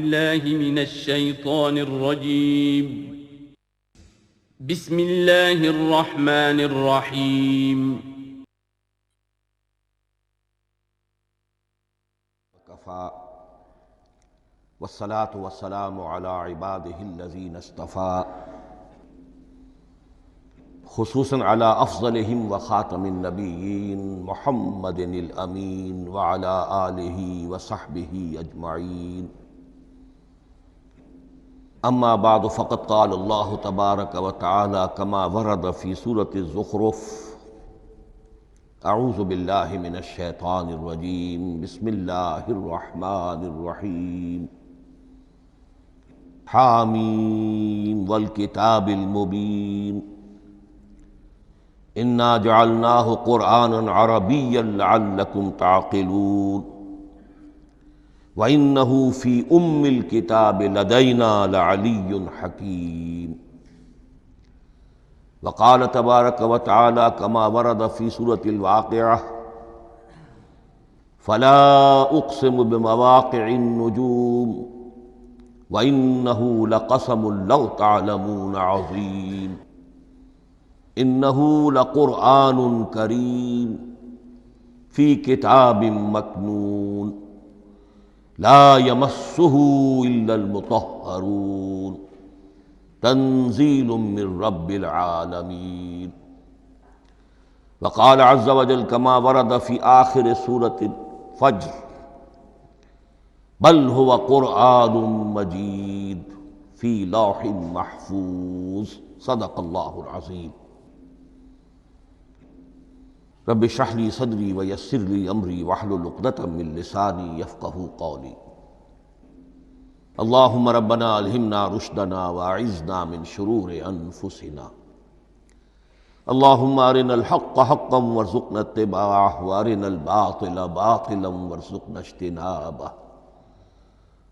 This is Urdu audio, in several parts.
بالله من الشيطان الرجيم. بسم الله الرحمن الرحيم. كفى والصلاة والسلام على عباده الذين اصطفى خصوصاً على أفضلهم وخاتم النبيين محمد الأمين وعلى آله وصحبه أجمعين. أما بعد فقد قال الله تبارك وتعالى كما ورد في سورة الزخرف: اعوذ باللہ من الشیطان الرجیم بسم اللہ الرحمن الرحیم. حامیم والکتاب المبین انا جعلناہ قرآنا عربیا لعلکم تعقلون وإنہ فی ام الکتاب لدینا لعلی حکیم. وقال تبارک وتعالی كما ورد في سورة الواقعة: فلا اقسم بمواقع النجوم وإنه لقسم لو تعلمون عظیم إنه لقرآن کریم في كتاب مكنون لا يمسه إلا المطهرون تنزیل من رب العالمین. وقال عز وجل كما ورد في آخر سورة الفجر: بل هو قرآن مجید في لوح محفوظ. صدق اللہ العظیم. رب اشرح لي صدری ويسر لي امری واحلل عقدۃ من لسانی یفقہوا قولی. اللہم ربنا الہمنا رشدنا واعذنا من شرور انفسنا. اللہم ارنا الحق حقا وارزقنا اتباعہ وارنا الباطل باطلا وارزقنا اجتنابہ.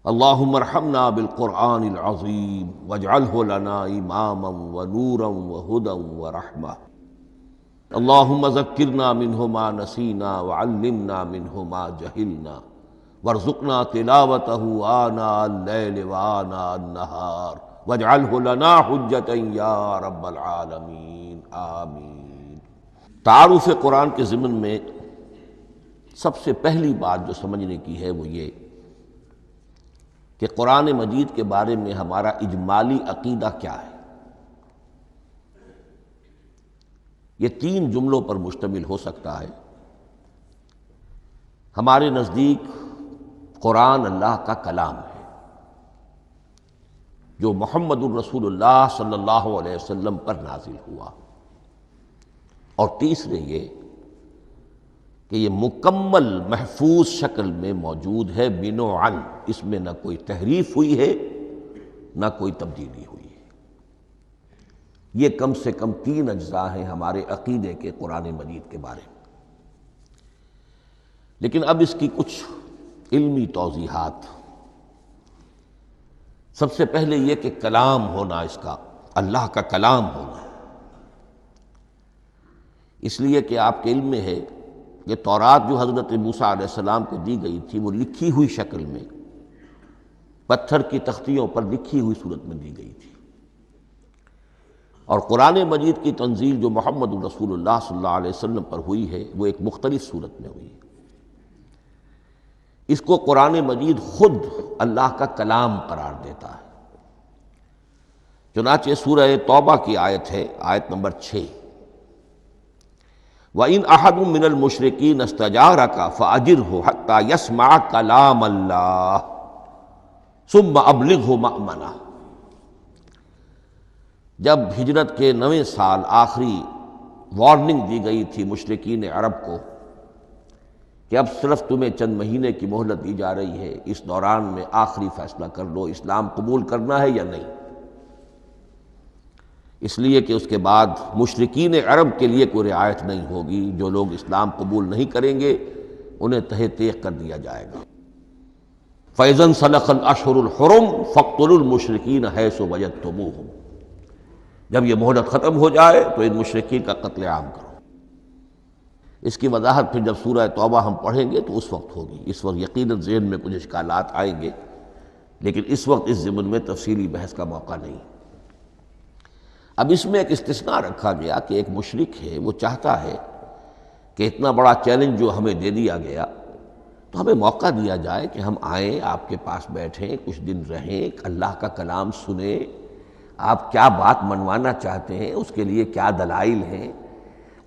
اللہم ارحمنا بالقرآن العظیم واجعلہ لنا اماما ونورا وہدی ورحمہ. اللہم ذکرنا منہ ما نسینا وعلمنا منہ ما جہلنا وارزقنا تلاوتہ آناء اللیل وآناء النہار واجعلہ لنا حجتا یا رب العالمین آمین. تعارف قرآن کے ضمن میں سب سے پہلی بات جو سمجھنے کی ہے وہ یہ کہ قرآن مجید کے بارے میں ہمارا اجمالی عقیدہ کیا ہے. یہ 3 جملوں پر مشتمل ہو سکتا ہے. ہمارے نزدیک قرآن اللہ کا کلام ہے جو محمد الرسول اللہ صلی اللہ علیہ وسلم پر نازل ہوا. اور تیسرے یہ کہ یہ مکمل محفوظ شکل میں موجود ہے بنوعاً، اس میں نہ کوئی تحریف ہوئی ہے نہ کوئی تبدیلی ہوئی ہے. یہ کم سے کم 3 اجزاء ہیں ہمارے عقیدے کے قرآن مجید کے بارے میں. لیکن اب اس کی کچھ علمی توضیحات. سب سے پہلے یہ کہ کلام ہونا، اس کا اللہ کا کلام ہونا، اس لیے کہ آپ کے علم میں ہے کہ تورات جو حضرت موسیٰ علیہ السلام کو دی گئی تھی وہ لکھی ہوئی شکل میں پتھر کی تختیوں پر لکھی ہوئی صورت میں دی گئی تھی، اور قرآن مجید کی تنزیل جو محمد رسول اللہ صلی اللہ علیہ وسلم پر ہوئی ہے وہ ایک مختلف صورت میں ہوئی ہے. اس کو قرآن مجید خود اللہ کا کلام قرار دیتا ہے. چنانچہ سورہ توبہ کی آیت ہے، آیت نمبر 6: وَإِنْ أَحَدٌ مِّنَ الْمُشْرِكِينَ اسْتَجَارَكَ فَأَجِرْهُ حَتَّى يَسْمَعَ كَلَامَ اللَّهِ ثُمَّ أَبْلِغْهُ مَأْمَنَهُ. جب ہجرت کے 9ویں سال آخری وارننگ دی گئی تھی مشرکین عرب کو کہ اب صرف تمہیں چند مہینے کی مہلت دی جا رہی ہے، اس دوران میں آخری فیصلہ کر لو اسلام قبول کرنا ہے یا نہیں، اس لیے کہ اس کے بعد مشرکین عرب کے لیے کوئی رعایت نہیں ہوگی. جو لوگ اسلام قبول نہیں کریں گے انہیں تہہ تیغ کر دیا جائے گا. فَإِذَا انْسَلَخَ الْأَشْهُرُ الْحُرُمُ فَاقْتُلُوا الْمُشْرِكِينَ حَيْثُ وَجَدتُّمُوهُمْ. جب یہ مہلت ختم ہو جائے تو ان مشرکین کا قتل عام کرو. اس کی وضاحت پھر جب سورہ توبہ ہم پڑھیں گے تو اس وقت ہوگی. اس وقت یقیناً ذہن میں کچھ اشکالات آئیں گے لیکن اس وقت اس ضمن میں تفصیلی بحث کا موقع نہیں۔ اب اس میں ایک استثناء رکھا گیا کہ ایک مشرک ہے، وہ چاہتا ہے کہ اتنا بڑا چیلنج جو ہمیں دے دیا گیا تو ہمیں موقع دیا جائے کہ ہم آئیں، آپ کے پاس بیٹھیں، کچھ دن رہیں، اللہ کا کلام سنیں، آپ کیا بات منوانا چاہتے ہیں، اس کے لیے کیا دلائل ہیں،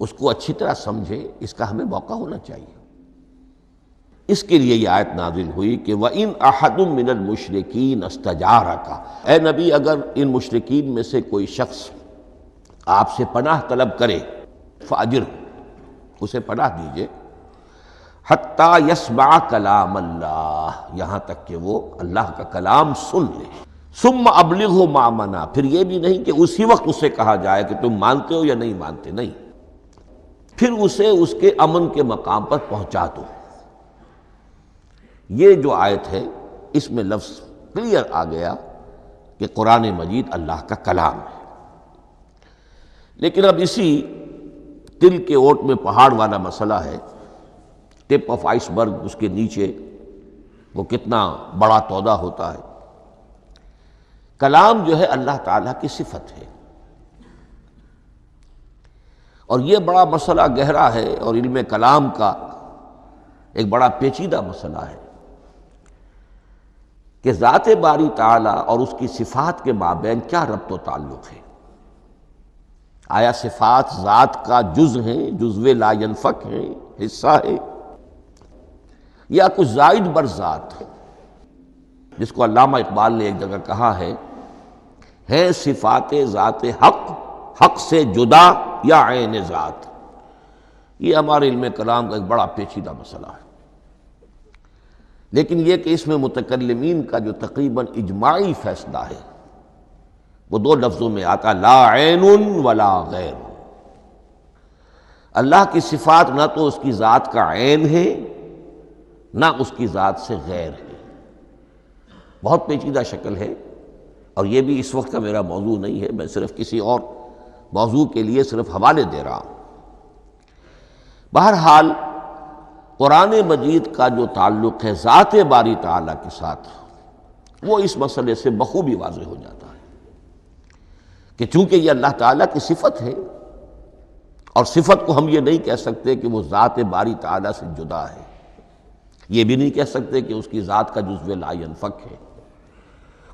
اس کو اچھی طرح سمجھیں، اس کا ہمیں موقع ہونا چاہیے۔ اس کے لیے یہ آیت نازل ہوئی کہ وَإِنْ أَحَدٌ مِّنَ الْمُشْرِكِينَ اسْتَجَارَكَ، اے نبی اگر ان مشرکین میں سے کوئی شخص آپ سے پناہ طلب کرے فَأَجِرْهُ، اسے پناہ دیجئے، حتیٰ یسمع کلام اللہ، یہاں تک کہ وہ اللہ کا کلام سن لے، ثم ابلغہ مأمنا، پھر یہ بھی نہیں کہ اسی وقت اسے کہا جائے کہ تم مانتے ہو یا نہیں مانتے، نہیں، پھر اسے اس کے امن کے مقام پر پہنچا دو۔ یہ جو آیت ہے اس میں لفظ کلیئر آ گیا کہ قرآن مجید اللہ کا کلام ہے۔ لیکن اب اسی تل کے اوٹ میں پہاڑ والا مسئلہ ہے، ٹپ آف آئس برگ، اس کے نیچے وہ کتنا بڑا تودہ ہوتا ہے۔ کلام جو ہے اللہ تعالیٰ کی صفت ہے، اور یہ بڑا مسئلہ گہرا ہے، اور علم کلام کا ایک بڑا پیچیدہ مسئلہ ہے کہ ذات باری تعالیٰ اور اس کی صفات کے مابین کیا ربط و تعلق ہے۔ آیا صفات ذات کا جز ہیں، جزو لا ینفک ہیں، حصہ ہے، یا کچھ زائد بر ذات، جس کو علامہ اقبال نے ایک جگہ کہا ہے صفات ذات حق، حق سے جدا یا عین ذات۔ یہ ہمارے علم کلام کا ایک بڑا پیچیدہ مسئلہ ہے، لیکن یہ کہ اس میں متکلمین کا جو تقریباً اجماعی فیصلہ ہے وہ دو لفظوں میں آتا، لا عین ولا غیر۔ اللہ کی صفات نہ تو اس کی ذات کا عین ہے نہ اس کی ذات سے غیر ہے۔ بہت پیچیدہ شکل ہے، اور یہ بھی اس وقت کا میرا موضوع نہیں ہے، میں صرف کسی اور موضوع کے لیے صرف حوالے دے رہا ہوں۔ بہرحال قرآن مجید کا جو تعلق ہے ذات باری تعالیٰ کے ساتھ، وہ اس مسئلے سے بخوبی واضح ہو جاتا ہے کہ چونکہ یہ اللہ تعالیٰ کی صفت ہے، اور صفت کو ہم یہ نہیں کہہ سکتے کہ وہ ذات باری تعالیٰ سے جدا ہے، یہ بھی نہیں کہہ سکتے کہ اس کی ذات کا جزو لا ینفک ہے۔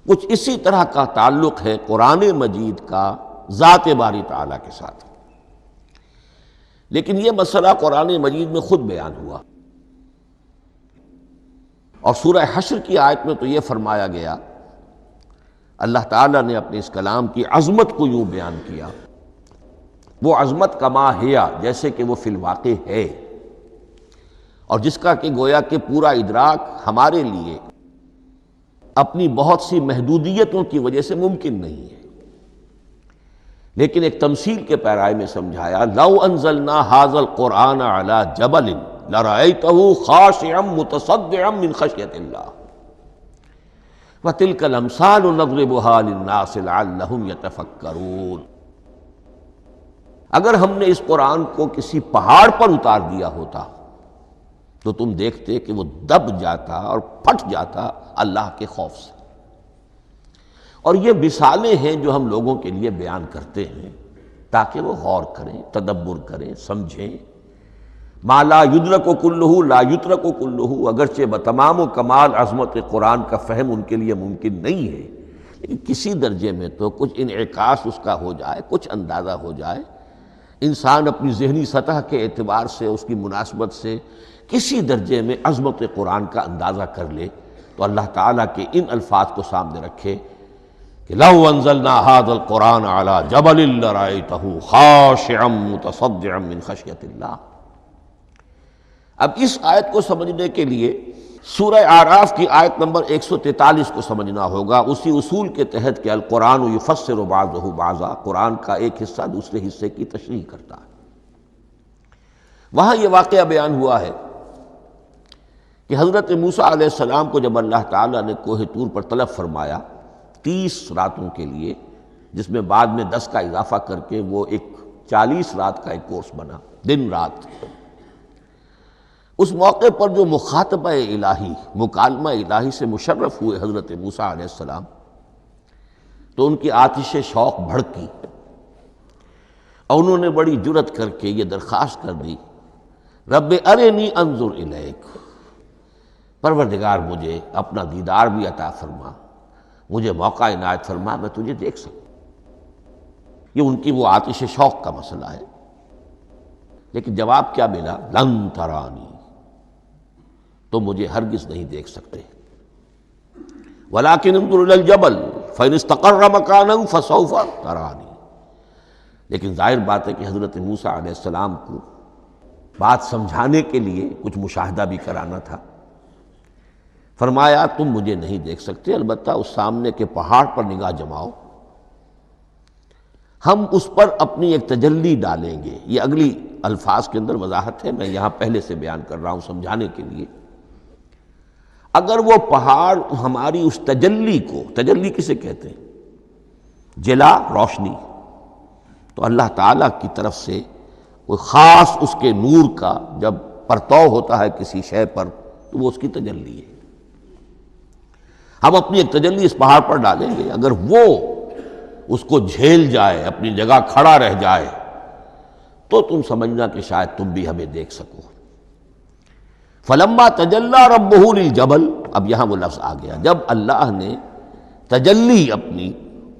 کچھ اسی طرح کا تعلق ہے قرآن مجید کا ذات باری تعالیٰ کے ساتھ، لیکن یہ مسئلہ قرآن مجید میں خود بیان ہوا، اور سورہ حشر کی آیت میں تو یہ فرمایا گیا، اللہ تعالیٰ نے اپنے اس کلام کی عظمت کو یوں بیان کیا، وہ عظمت کما ہیا، جیسے کہ وہ فی الواقع ہے، اور جس کا کہ گویا کہ پورا ادراک ہمارے لیے اپنی بہت سی محدودیتوں کی وجہ سے ممکن نہیں ہے، لیکن ایک تمثیل کے پیرائے میں سمجھایا، لو انزلنا ھذا القرآن علی جبل لرأیتہ خاشعا متصدعا من خشیۃ اللہ وتلک الامثال نضربها للناس لعلهم یتفکرون۔ اگر ہم نے اس قرآن کو کسی پہاڑ پر اتار دیا ہوتا تو تم دیکھتے کہ وہ دب جاتا اور پھٹ جاتا اللہ کے خوف سے۔ اور یہ مثالیں ہیں جو ہم لوگوں کے لیے بیان کرتے ہیں تاکہ وہ غور کریں، تدبر کریں، سمجھیں۔ ما لا یدرک کلہ لا یترک کلہ، اگرچہ بتمام و کمال عظمت قرآن کا فہم ان کے لیے ممکن نہیں ہے، لیکن کسی درجے میں تو کچھ انعکاس اس کا ہو جائے، کچھ اندازہ ہو جائے، انسان اپنی ذہنی سطح کے اعتبار سے، اس کی مناسبت سے کسی درجے میں عظمت قرآن کا اندازہ کر لے، تو اللہ تعالیٰ کے ان الفاظ کو سامنے رکھے کہ لو انزلنا ھذا القرآن علی جبل لرأیتہ خاشعا متصدعا من خشیۃ اللہ۔ اب اس آیت کو سمجھنے کے لیے سورہ اعراف کی آیت نمبر 143 کو سمجھنا ہوگا، اسی اصول کے تحت کہ القرآن یفسر بعضہ بعضا، قرآن کا ایک حصہ دوسرے حصے کی تشریح کرتا ہے۔ وہاں یہ واقعہ بیان ہوا ہے کہ حضرت موسیٰ علیہ السلام کو جب اللہ تعالیٰ نے کوہ طور پر طلب فرمایا 30 راتوں کے لیے، جس میں بعد میں 10 کا اضافہ کر کے وہ ایک 40 رات کا ایک کورس بنا، دن رات، اس موقع پر جو مخاطبہ الہی، مکالمہ الہی سے مشرف ہوئے حضرت موسیٰ علیہ السلام، تو ان کی آتش شوق بھڑکی اور انہوں نے بڑی جرأت کر کے یہ درخواست کر دی، رب ارنی انظر الیک، پروردگار مجھے اپنا دیدار بھی عطا فرما، مجھے موقع عنایت فرما، میں تجھے دیکھ سکوں۔ یہ ان کی وہ آتش شوق کا مسئلہ ہے۔ لیکن جواب کیا ملا؟ لن ترانی، تو مجھے ہرگز نہیں دیکھ سکتے، ولیکن انظر الی الجبل فإن استقر مکانہ فسوف ترانی۔ لیکن ظاہر بات ہے کہ حضرت موسیٰ علیہ السلام کو بات سمجھانے کے لیے کچھ مشاہدہ بھی کرانا تھا۔ فرمایا تم مجھے نہیں دیکھ سکتے، البتہ اس سامنے کے پہاڑ پر نگاہ جماؤ، ہم اس پر اپنی ایک تجلی ڈالیں گے۔ یہ اگلی الفاظ کے اندر وضاحت ہے، میں یہاں پہلے سے بیان کر رہا ہوں سمجھانے کے لیے۔ اگر وہ پہاڑ ہماری اس تجلی کو، تجلی کسے کہتے ہیں؟ جلا، روشنی، تو اللہ تعالیٰ کی طرف سے کوئی خاص اس کے نور کا جب پرتو ہوتا ہے کسی شے پر تو وہ اس کی تجلی ہے۔ ہم اپنی ایک تجلی اس پہاڑ پر ڈالیں گے، اگر وہ اس کو جھیل جائے، اپنی جگہ کھڑا رہ جائے، تو تم سمجھنا کہ شاید تم بھی ہمیں دیکھ سکو۔ فلما تجلی ربہ للجبل، اب یہاں وہ لفظ آ گیا، جب اللہ نے تجلی اپنی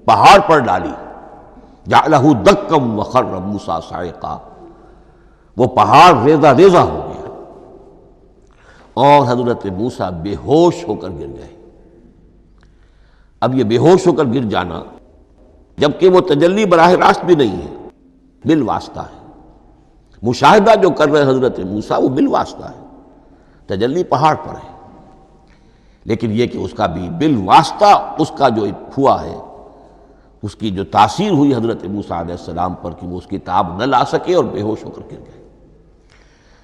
پہاڑ پر ڈالی، جعلہ دکا وخر موسیٰ صعقا، وہ پہاڑ ریزہ ریزہ ہو گیا اور حضرت موسیٰ بے ہوش ہو کر گر گئے۔ اب یہ بے ہوش ہو کر گر جانا، جبکہ وہ تجلی براہ راست بھی نہیں ہے، بالواسطہ ہے۔ مشاہدہ جو کر رہے حضرت موسیٰ وہ بالواسطہ ہے، تجلی پہاڑ پر ہے، لیکن یہ کہ اس کا بھی بالواسطہ اس کا جو ہوا ہے، اس کی جو تاثیر ہوئی حضرت موسیٰ علیہ السلام پر کہ وہ اس کی تاب نہ لا سکے اور بے ہوش ہو کر گر گئے۔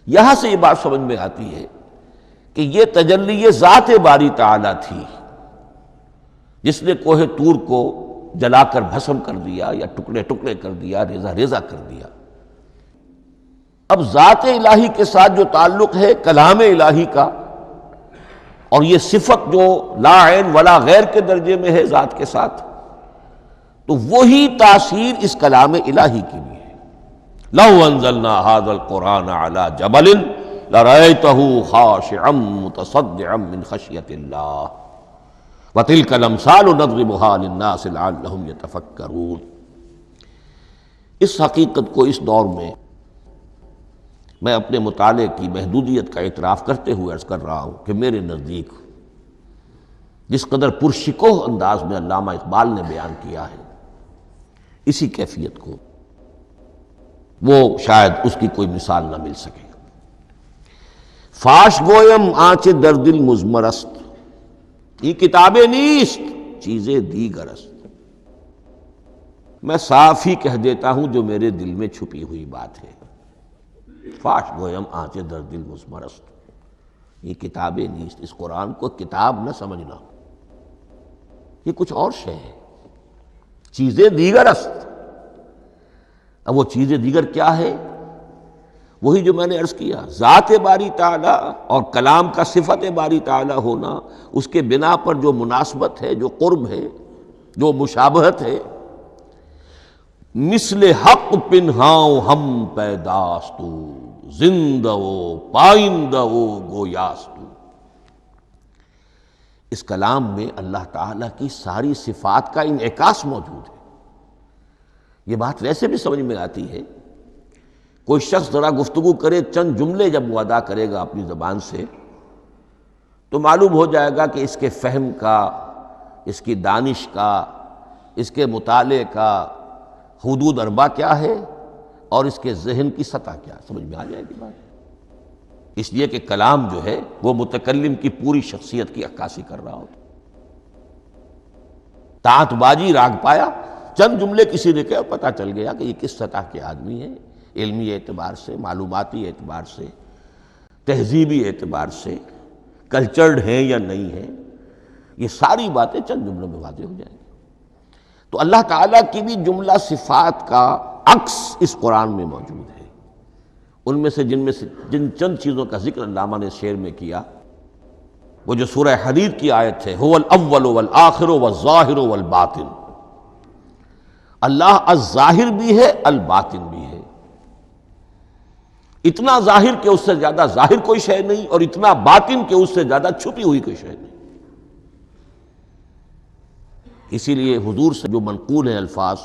یہاں سے یہ بات سمجھ میں آتی ہے کہ یہ تجلی یہ ذات باری تعالیٰ تھی جس نے کوہ طور کو جلا کر بھسم کر دیا یا ٹکڑے ٹکڑے کر دیا، ریزہ ریزہ کر دیا۔ اب ذات الہی کے ساتھ جو تعلق ہے کلام الہی کا، اور یہ صفت جو لا عین ولا غیر کے درجے میں ہے ذات کے ساتھ، تو وہی تاثیر اس کلام الہی کی بھی ہے۔ لو انزلنا هذا القرآن على جبل لرأيته خاشعا متصدعا من خشية الله وتلك الامثال نضربها للناس لعلهم يتفكرون۔ اس حقیقت کو اس دور میں اپنے مطالعے کی محدودیت کا اعتراف کرتے ہوئے عرض کر رہا ہوں کہ میرے نزدیک جس قدر پرشکوہ انداز میں علامہ اقبال نے بیان کیا ہے، اسی کیفیت کو وہ شاید اس کی کوئی مثال نہ مل سکے۔ فاش گویم آنچ در دل مزمرست، یہ کتابیں نیست چیزیں دیگر است۔ میں صاف ہی کہہ دیتا ہوں جو میرے دل میں چھپی ہوئی بات ہے۔ فاش گویم آنچ در دل مزمرست، یہ کتابیں نیست، اس قرآن کو کتاب نہ سمجھنا، یہ کچھ اور شے ہے، چیزیں دیگر است۔ اب وہ چیزیں دیگر کیا ہے؟ وہی جو میں نے عرض کیا، ذات باری تعالیٰ اور کلام کا صفت باری تعالیٰ ہونا، اس کے بنا پر جو مناسبت ہے، جو قرب ہے، جو مشابہت ہے۔ مثل حق پنہاؤ ہم پیداستو، زندہ و پائندہ و گویاستو۔ اس کلام میں اللہ تعالیٰ کی ساری صفات کا انعکاس موجود ہے۔ یہ بات ویسے بھی سمجھ میں آتی ہے، کوئی شخص ذرا گفتگو کرے، چند جملے جب وہ ادا کرے گا اپنی زبان سے، تو معلوم ہو جائے گا کہ اس کے فہم کا، اس کی دانش کا، اس کے مطالعے کا حدود اربع کیا ہے اور اس کے ذہن کی سطح کیا، سمجھ میں آ جائے گی بات۔ اس لیے کہ کلام جو ہے وہ متکلم کی پوری شخصیت کی عکاسی کر رہا ہوتا۔ تانت بازی راگ پایا، چند جملے کسی نے کہا، پتہ چل گیا کہ یہ کس سطح کے آدمی ہیں، علمی اعتبار سے، معلوماتی اعتبار سے، تہذیبی اعتبار سے، کلچرڈ ہیں یا نہیں ہیں، یہ ساری باتیں چند جملوں میں واضح ہو جائیں گی۔ تو اللہ تعالیٰ کی بھی جملہ صفات کا عکس اس قرآن میں موجود ہے، ان میں سے جن چند چیزوں کا ذکر علامہ نے شعر میں کیا، وہ جو سورہ حدید کی آیت ہے، هو الاول والآخر والظاہر والباطن، اللہ الظاہر بھی ہے الباطن بھی ہے، اتنا ظاہر کہ اس سے زیادہ ظاہر کوئی شے نہیں، اور اتنا باطن کہ اس سے زیادہ چھپی ہوئی کوئی شے نہیں۔ اسی لیے حضور سے جو منقول ہیں الفاظ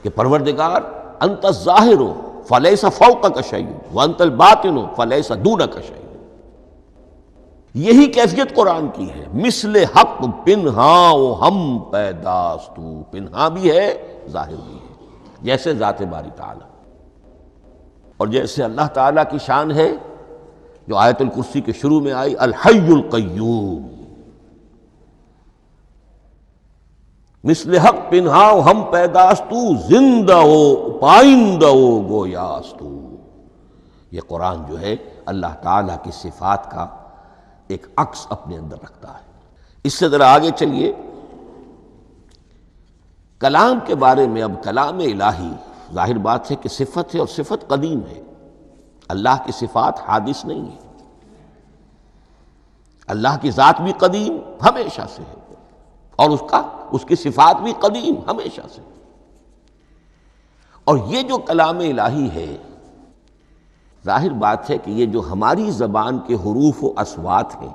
کہ پروردگار انت الظاہر فلیس فوقک شیء وانت الباطن فلیس دونک شیء، یہی کیفیت قرآن کی ہے۔ مثل حق پنہاں و ہم پیداستو، پنہاں بھی ہے ظاہر بھی ہے، جیسے ذات باری تعالی، اور جیسے اللہ تعالیٰ کی شان ہے جو آیت الکرسی کے شروع میں آئی، الحی القیوم، مثل حق پنہاں و ہم پیداستو، زندہ و پائندہ و گویاستو۔ یہ قرآن جو ہے اللہ تعالیٰ کی صفات کا ایک عکس اپنے اندر رکھتا ہے۔ اس سے ذرا آگے چلیے، کلام کے بارے میں۔ اب کلام الہی ظاہر بات ہے کہ صفت ہے، اور صفت قدیم ہے، اللہ کی صفات حادث نہیں ہے، اللہ کی ذات بھی قدیم ہمیشہ سے ہے، اور اس کی صفات بھی قدیم ہمیشہ سے۔ اور یہ جو کلام الہی ہے، ظاہر بات ہے کہ یہ جو ہماری زبان کے حروف و اصوات ہیں،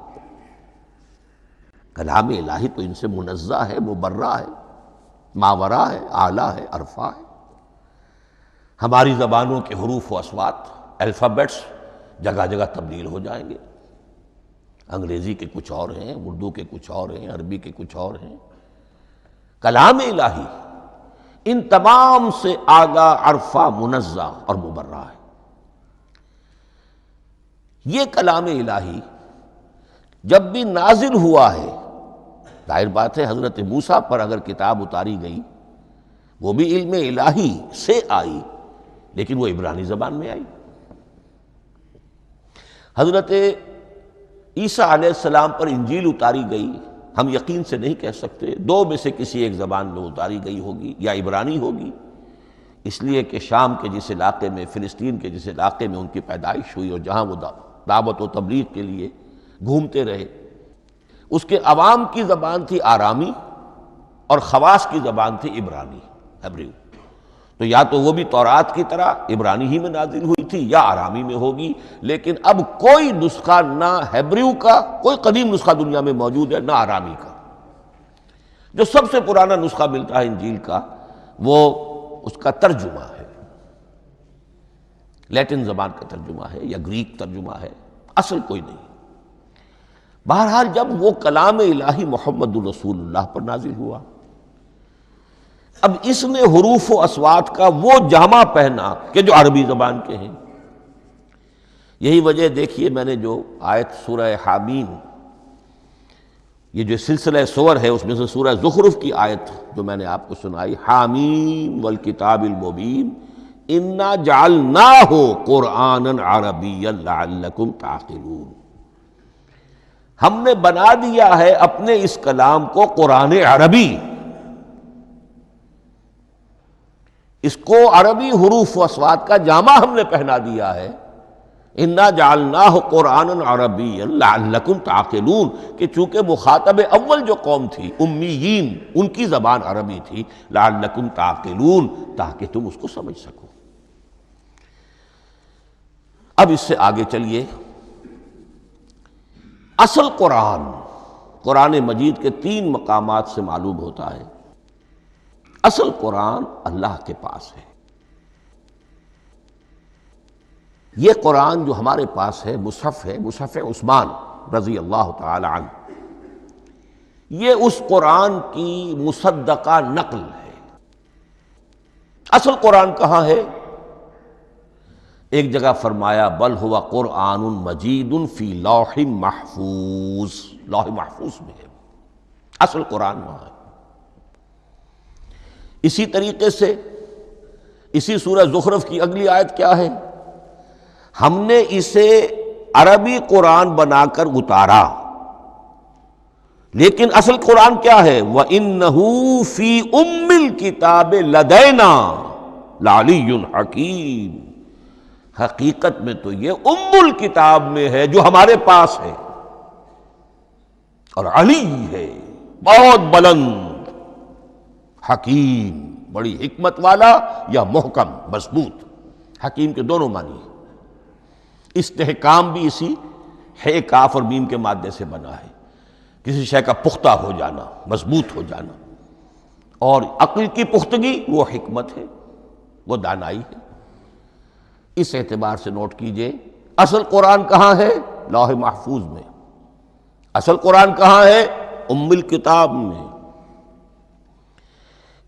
کلام الہی تو ان سے منزہ ہے، مبرہ ہے، ماورا ہے، اعلیٰ ہے، عرفہ ہے۔ ہماری زبانوں کے حروف و اصوات، الفابیٹس جگہ جگہ تبدیل ہو جائیں گے، انگریزی کے کچھ اور ہیں، اردو کے کچھ اور ہیں، عربی کے کچھ اور ہیں۔ کلام الہی ان تمام سے آگاہ، عرفہ، منزہ اور مبرہ ہے۔ یہ کلام الہی جب بھی نازل ہوا ہے، ظاہر بات ہے حضرت موسیٰ پر اگر کتاب اتاری گئی وہ بھی علم الہی سے آئی، لیکن وہ عبرانی زبان میں آئی۔ حضرت عیسیٰ علیہ السلام پر انجیل اتاری گئی، ہم یقین سے نہیں کہہ سکتے، دو میں سے کسی ایک زبان میں اتاری گئی ہوگی، یا عبرانی ہوگی، اس لیے کہ شام کے جس علاقے میں، فلسطین کے جس علاقے میں ان کی پیدائش ہوئی، اور جہاں وہ دعوت و تبلیغ کے لیے گھومتے رہے، اس کے عوام کی زبان تھی آرامی، اور خواص کی زبان تھی عبرانی، ہیبریو۔ تو یا تو وہ بھی تورات کی طرح عبرانی ہی میں نازل ہوئی تھی، یا آرامی میں ہوگی، لیکن اب کوئی نسخہ نہ ہیبریو کا، کوئی قدیم نسخہ دنیا میں موجود ہے، نہ آرامی کا۔ جو سب سے پرانا نسخہ ملتا ہے انجیل کا، وہ اس کا ترجمہ ہے، لیٹن زبان کا ترجمہ ہے یا گریک ترجمہ ہے، اصل کوئی نہیں۔ بہرحال جب وہ کلام الہی محمد الرسول اللہ پر نازل ہوا، اب اس نے حروف و اصوات کا وہ جامہ پہنا کہ جو عربی زبان کے ہیں۔ یہی وجہ دیکھیے، میں نے جو آیت سورہ حامیم، یہ جو سلسلہ سور ہے اس میں سے سورہ زخرف کی آیت جو میں نے آپ کو سنائی، حامیم والکتاب المبین انا جعلناہ قرآنا عربیا لعلکم تعقلون، ہم نے بنا دیا ہے اپنے اس کلام کو قرآن عربی، اس کو عربی حروف و اصوات کا جامہ ہم نے پہنا دیا ہے، انا جعلناہ قرآنا عربیا لعلکم تعقلون، کہ چونکہ مخاطب اول جو قوم تھی امیین، ان کی زبان عربی تھی، لعلکم تعقلون، تاکہ تم اس کو سمجھ سکو۔ اب اس سے آگے چلیے، اصل قرآن مجید کے 3 مقامات سے معلوم ہوتا ہے، اصل قرآن اللہ کے پاس ہے۔ یہ قرآن جو ہمارے پاس ہے، مصحف عثمان رضی اللہ تعالی عنہ، یہ اس قرآن کی مصدقہ نقل ہے۔ اصل قرآن کہاں ہے؟ ایک جگہ فرمایا بل ہوا قرآن مجید فی لوح محفوظ، لوح محفوظ میں ہے، اصل قرآن وہاں ہے۔ اسی طریقے سے اسی سورہ زخرف کی اگلی آیت کیا ہے؟ ہم نے اسے عربی قرآن بنا کر اتارا، لیکن اصل قرآن کیا ہے؟ وَإِنَّهُ فِي أُمِّ الْكِتَابِ لَدَيْنَا لعلی حکیم، حقیقت میں تو یہ ام الکتاب میں ہے جو ہمارے پاس ہے، اور علی ہے بہت بلند، حکیم بڑی حکمت والا، یا محکم مضبوط۔ حکیم کے دونوں معنی ہیں۔ استحکام بھی اسی ہے کاف اور میم کے مادے سے بنا ہے، کسی شے کا پختہ ہو جانا، مضبوط ہو جانا، اور عقل کی پختگی وہ حکمت ہے، وہ دانائی ہے۔ اس اعتبار سے نوٹ کیجئے اصل قرآن کہاں ہے؟ لوح محفوظ میں۔ اصل قرآن کہاں ہے؟ ام الکتاب میں۔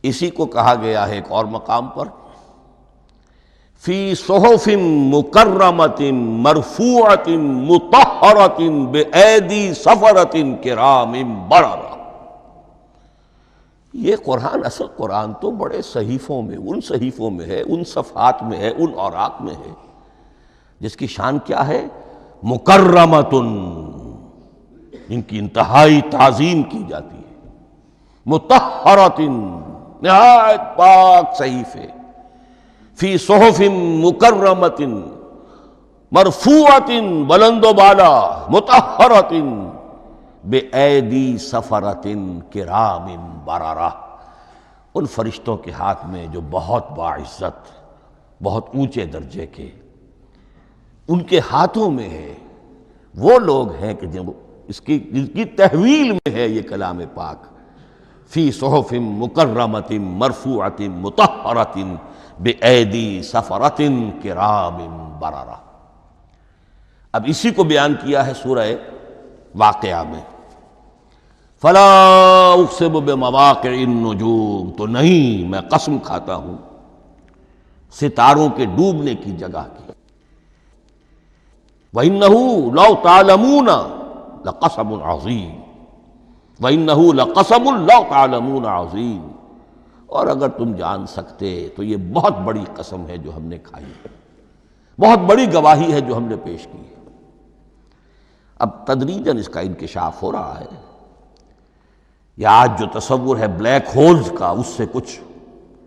اسی کو کہا گیا ہے ایک اور مقام پر، فی صحف مکرمۃ مرفوعۃ مطہرۃ بایدی سفرۃ کرام بررہ۔ یہ قرآن، اصل قرآن تو بڑے صحیفوں میں، ان صحیفوں میں ہے، ان صفحات میں ہے، ان اوراق میں ہے، جس کی شان کیا ہے؟ مکرمۃ، ان کی انتہائی تعظیم کی جاتی ہے، مطہرۃ، نہایت پاک صحیفے، فی صحف مکرمۃ مرفوعۃ، بلند و بالا، مطہرۃ بایدی سفرۃ کرام بررہ، ان فرشتوں کے ہاتھ میں جو بہت باعزت، بہت اونچے درجے کے، ان کے ہاتھوں میں ہے۔ وہ لوگ ہیں کہ جن کی تحویل میں ہے یہ کلام پاک، فی صحف مکرمۃ مرفوعۃ مطہرۃ بایدی سفرۃ کرام بررہ۔ اب اسی کو بیان کیا ہے سورہ واقعہ میں، فلا اقسم بمواقع النجوم، تو نہیں، میں قسم کھاتا ہوں ستاروں کے ڈوبنے کی جگہ کی۔ وَإِنَّهُ لَوْ تَعْلَمُونَ لَقَسَمٌ عَظِيمٌ، وَإِنَّهُ لَقَسَمٌ لَوْ تَعْلَمُونَ عَظِيمٌ، اور اگر تم جان سکتے تو یہ بہت بڑی قسم ہے جو ہم نے کھائی ہے، بہت بڑی گواہی ہے جو ہم نے پیش کی ہے۔ اب تدریجاً اس کا انکشاف ہو رہا ہے۔ یہ آج جو تصور ہے بلیک ہولز کا، اس سے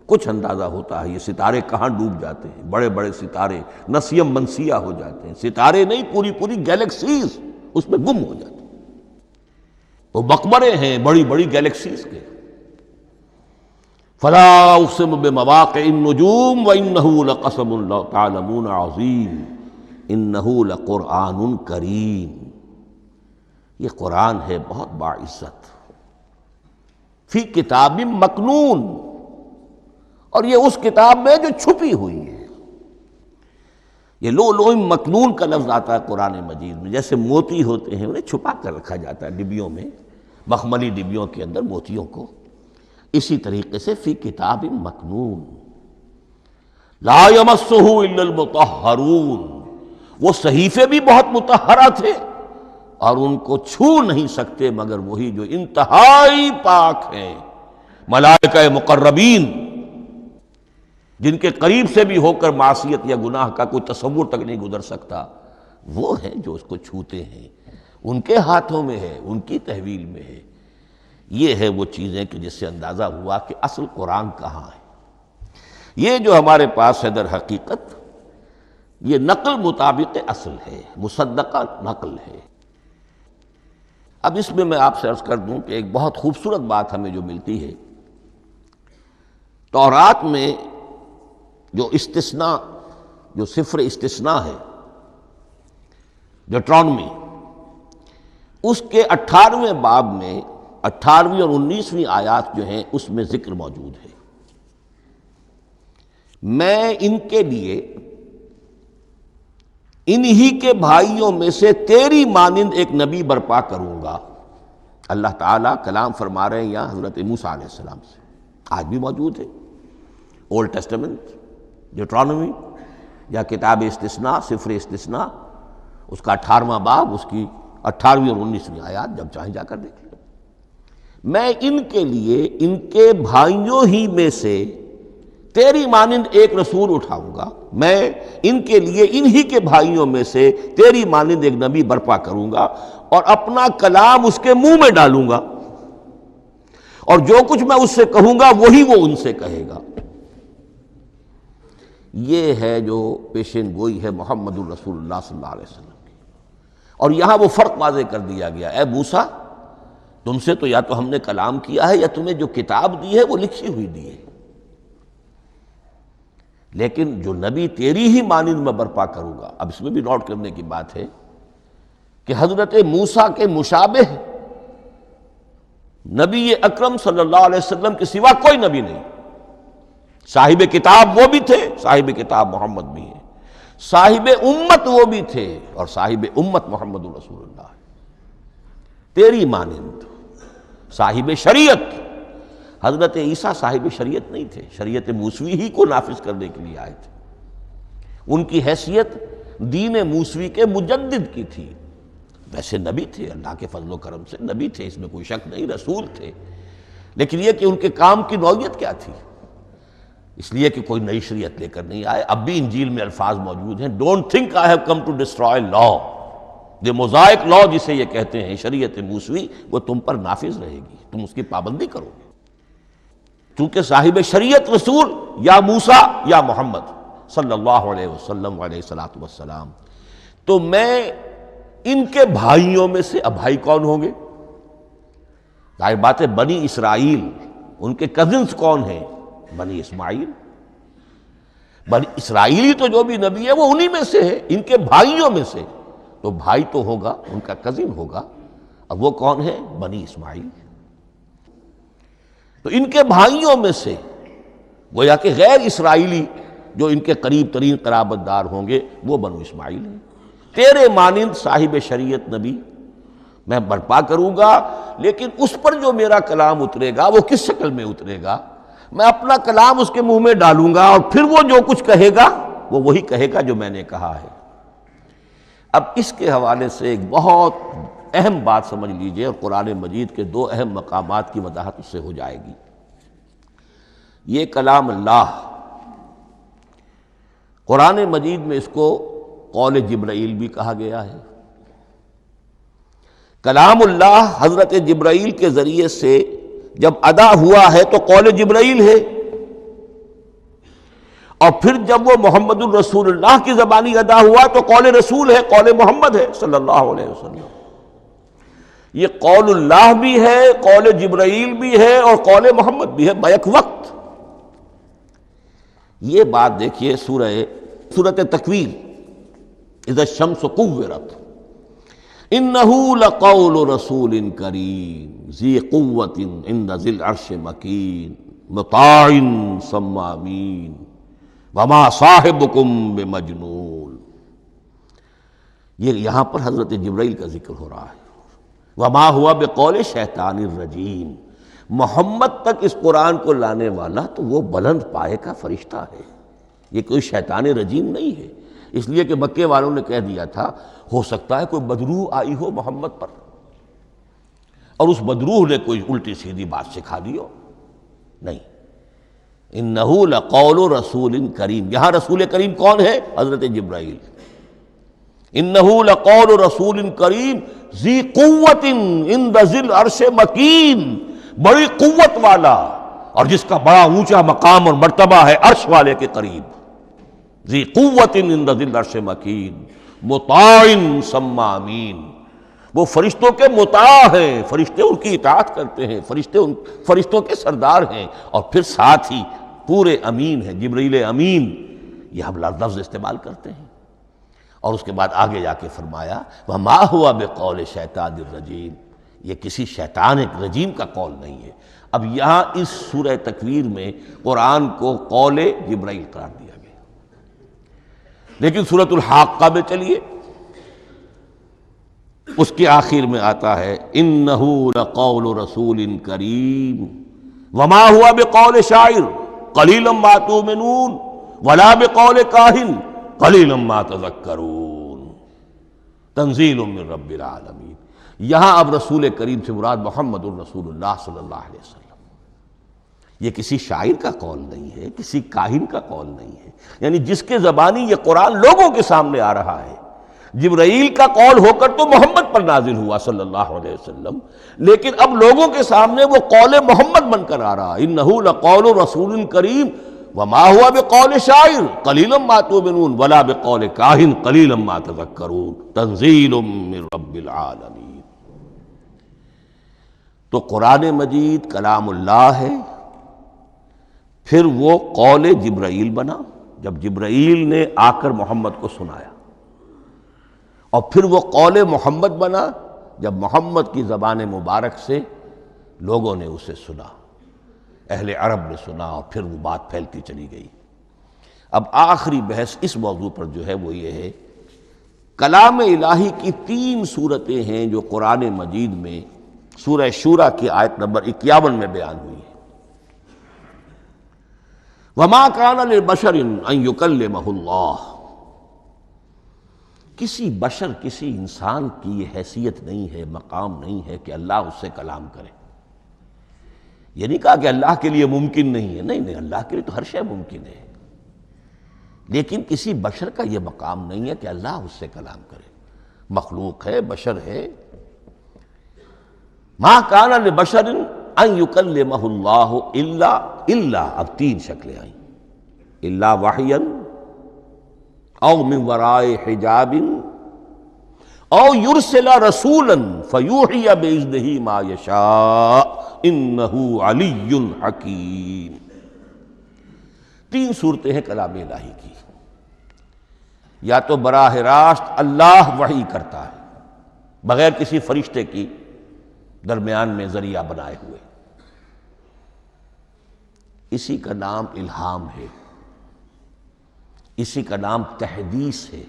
کچھ اندازہ ہوتا ہے یہ ستارے کہاں ڈوب جاتے ہیں، بڑے بڑے ستارے نسیم منسیہ ہو جاتے ہیں، ستارے نہیں، پوری گیلیکسیز اس میں گم ہو جاتے ہیں، وہ مقبرے ہیں بڑی بڑی گیلیکسیز کے۔ فلا اقسم بمواقع النجوم وانہ لقسم لو تعلمون عظیم انہ لقرآن کریم، یہ قرآن ہے بہت باعزت، فی کتاب مکنون، اور یہ اس کتاب میں جو چھپی ہوئی ہے۔ یہ لؤلؤ مکنون کا لفظ آتا ہے قرآن مجید میں، جیسے موتی ہوتے ہیں انہیں چھپا کر رکھا جاتا ہے ڈبیوں میں، مخملی ڈبیوں کے اندر موتیوں کو، اسی طریقے سے فی کتاب مکنون، لا یمسہ الا المطہرون، وہ صحیفے بھی بہت مطہرہ تھے اور ان کو چھو نہیں سکتے مگر وہی جو انتہائی پاک ہیں، ملائکہ مقربین، جن کے قریب سے بھی ہو کر معصیت یا گناہ کا کوئی تصور تک نہیں گزر سکتا، وہ ہیں جو اس کو چھوتے ہیں، ان کے ہاتھوں میں ہے، ان کی تحویل میں ہے۔ یہ ہے وہ چیزیں کہ جس سے اندازہ ہوا کہ اصل قرآن کہاں ہے۔ یہ جو ہمارے پاس ہے در حقیقت یہ نقل مطابق اصل ہے، مصدقہ نقل ہے۔ اب اس میں آپ سے عرض کر دوں کہ ایک بہت خوبصورت بات ہمیں جو ملتی ہے، تورات میں جو استثناء، جو صفر استثناء ہے، ڈیوٹرانومی، اس کے 18ویں باب میں 18ویں اور 19ویں آیات جو ہیں اس میں ذکر موجود ہے، میں ان کے لیے انہی کے بھائیوں میں سے تیری مانند ایک نبی برپا کروں گا۔ اللہ تعالیٰ کلام فرما رہے ہیں یہاں حضرت موسیٰ علیہ السلام سے، آج بھی موجود ہے اولڈ ٹیسٹمنٹ، ڈیوٹرانومی یا کتاب استثناء، صفر استثناء، اس کا 18واں باب، اس کی 18ویں اور 19ویں آیات، جب چاہیں جا کر دیکھ لیں۔ میں ان کے لیے ان کے بھائیوں ہی میں سے تیری مانند ایک رسول اٹھاؤں گا، میں ان کے لیے انہی کے بھائیوں میں سے تیری مانند ایک نبی برپا کروں گا اور اپنا کلام اس کے منہ میں ڈالوں گا، اور جو کچھ میں اس سے کہوں گا وہی وہ ان سے کہے گا۔ یہ ہے جو پیشین گوئی ہے محمد الرسول اللہ صلی اللہ علیہ وسلم کی۔ اور یہاں وہ فرق واضح کر دیا گیا، اے موسیٰ تم سے تو یا تو ہم نے کلام کیا ہے یا تمہیں جو کتاب دی ہے وہ لکھی ہوئی دی ہے، لیکن جو نبی تیری ہی مانند میں برپا کروں گا۔ اب اس میں بھی نوٹ کرنے کی بات ہے کہ حضرت موسیٰ کے مشابہ نبی اکرم صلی اللہ علیہ وسلم کے سوا کوئی نبی نہیں۔ صاحب کتاب وہ بھی تھے، صاحب کتاب محمد بھی ہیں، صاحب امت وہ بھی تھے، اور صاحب امت محمد الرسول اللہ تیری مانند۔ صاحب شریعت، حضرت عیسیٰ صاحب شریعت نہیں تھے، شریعت موسوی ہی کو نافذ کرنے کے لیے آئے تھے۔ ان کی حیثیت دین موسوی کے مجدد کی تھی، ویسے نبی تھے، اللہ کے فضل و کرم سے نبی تھے، اس میں کوئی شک نہیں، رسول تھے، لیکن یہ کہ ان کے کام کی نوعیت کیا تھی، اس لیے کہ کوئی نئی شریعت لے کر نہیں آئے۔ اب بھی انجیل میں الفاظ موجود ہیں، don't think I have come to destroy law, یہ موزائک لا جسے یہ کہتے ہیں، شریعت موسوی، وہ تم پر نافذ رہے گی، تم اس کی پابندی کرو گے، چونکہ صاحب شریعت رسول یا موسیٰ یا محمد صلی اللہ علیہ وسلم علیہ الصلوۃ والسلام، تو میں ان کے بھائیوں میں سے، اب بھائی کون ہوں گے؟ ظاہر بات ہے بنی اسرائیل، ان کے کزنز کون ہیں؟ بنی اسماعیل، بنی اسرائیلی تو جو بھی نبی ہے وہ انہی میں سے ہے، ان کے بھائیوں میں سے، تو بھائی تو ہوگا، ان کا کزن ہوگا، اب وہ کون ہے؟ بنی اسماعیل۔ تو ان کے بھائیوں میں سے گویا کہ غیر اسرائیلی جو ان کے قریب ترین قرابت دار ہوں گے وہ بنو اسماعیل ہیں۔ تیرے مانند صاحب شریعت نبی میں برپا کروں گا، لیکن اس پر جو میرا کلام اترے گا وہ کس شکل میں اترے گا؟ میں اپنا کلام اس کے منہ میں ڈالوں گا، اور پھر وہ جو کچھ کہے گا وہ وہی کہے گا جو میں نے کہا ہے۔ اب اس کے حوالے سے ایک بہت اہم بات سمجھ لیجئے، اور قرآن مجید کے دو اہم مقامات کی وضاحت اس سے ہو جائے گی۔ یہ کلام اللہ، قرآن مجید میں اس کو قول جبرائیل بھی کہا گیا ہے۔ کلام اللہ حضرت جبرائیل کے ذریعے سے جب ادا ہوا ہے تو قول جبرائیل ہے، اور پھر جب وہ محمد الرسول اللہ کی زبانی ادا ہوا تو قول رسول ہے، قول محمد ہے صلی اللہ علیہ وسلم۔ یہ قول اللہ بھی ہے، قول جبرائیل بھی ہے، اور قول محمد بھی ہے بیک وقت۔ یہ بات دیکھیے سورۃ تکویر، اذا الشمس کورت، انہ لقول رسول کریم ذی قوت عند ذی العرش مکین مطاع ثم امین وما صاحبکم بمجنون۔ یہ یہاں پر حضرت جبرائیل کا ذکر ہو رہا ہے۔ وما ہوا بقول شیطان الرجیم، محمد تک اس قرآن کو لانے والا تو وہ بلند پائے کا فرشتہ ہے، یہ کوئی شیطان رجیم نہیں ہے، اس لیے کہ مکے والوں نے کہہ دیا تھا ہو سکتا ہے کوئی بدروح آئی ہو محمد پر، اور اس بدروح نے کوئی الٹی سیدھی بات سکھا دی ہو، نہیں۔ انہ لقول رسول کریم، یہاں رسول کریم کون ہے؟ حضرت جبرائیل۔ انہ لقول رسول کریم ذی قوت عند ذی العرش مکین، بڑی قوت والا اور جس کا بڑا اونچا مقام اور مرتبہ ہے عرش والے کے قریب۔ ذی قوت عند ذی العرش مکین مطاع ثم امین، وہ فرشتوں کے مطاع ہیں، فرشتے ان کی اطاعت کرتے ہیں، فرشتوں کے سردار ہیں، اور پھر ساتھ ہی پورے امین ہیں، جبرائیل امین، یہ ہم لفظ استعمال کرتے ہیں۔ اور اس کے بعد آگے جا کے فرمایا وما ہوا بقول شیطان الرجیم، یہ کسی شیطان رجیم کا قول نہیں ہے۔ اب یہاں اس سورہ تکویر میں قرآن کو قول جبرائیل قرار دیا گیا، لیکن سورۃ الحاقہ میں چلیے اس کے آخر میں آتا ہے انہ لقول رسول کریم وما ہوا بقول شاعر قلیلا ما تؤمنون ولا بقول کاہن قلیلا ما تذکرون تنزیل من رب العالمین۔ یہاں اب رسول کریم سے مراد محمد الرسول اللہ صلی اللہ علیہ وسلم، یہ کسی شاعر کا قول نہیں ہے، کسی کاہن کا قول نہیں ہے، یعنی جس کے زبانی یہ قرآن لوگوں کے سامنے آ رہا ہے۔ جبرائیل کا قول ہو کر تو محمد پر نازل ہوا صلی اللہ علیہ وسلم، لیکن اب لوگوں کے سامنے وہ قول محمد بن کر آ رہا۔ انہ لقول رسول کریم وما هو بقول شاعر قلیلا ما تؤمنون ولا بقول کاہن قلیلا ما تذکرون تنزیل من رب العالمین۔ تو قرآن مجید کلام اللہ ہے، پھر وہ قول جبرائیل بنا جب جبرائیل نے آ کر محمد کو سنایا، اور پھر وہ قول محمد بنا جب محمد کی زبان مبارک سے لوگوں نے اسے سنا، اہل عرب نے سنا، اور پھر وہ بات پھیلتی چلی گئی۔ اب آخری بحث اس موضوع پر جو ہے وہ یہ ہے، کلام الہی کی 3 صورتیں ہیں جو قرآن مجید میں سورہ شورى کی آیت نمبر 51 میں بیان ہوئی ہے۔ وَمَا كَانَ لِبَشَرٍ أَن يُكَلِّمَهُ اللَّهُ، کسی بشر، کسی انسان کی یہ حیثیت نہیں ہے، مقام نہیں ہے کہ اللہ اس سے کلام کرے۔ یہ نہیں کہا کہ اللہ کے لیے ممکن نہیں ہے، نہیں، اللہ کے لیے تو ہر شے ممکن ہے، لیکن کسی بشر کا یہ مقام نہیں ہے کہ اللہ اس سے کلام کرے۔ مخلوق ہے، بشر ہے۔ ما کان لبشر ان یکلمہ اللہ الا اب 3 شکلیں آئیں، الا وحیا او من وراء حجاب او یرسل رسولا فیوحی باذنہ ما یشاء انہ علی حکیم۔ 3 صورتیں ہیں کلام الہی کی، یا تو براہ راست اللہ وحی کرتا ہے بغیر کسی فرشتے کی درمیان میں ذریعہ بنائے ہوئے، اسی کا نام الہام ہے، اسی کا نام تحدیث ہے۔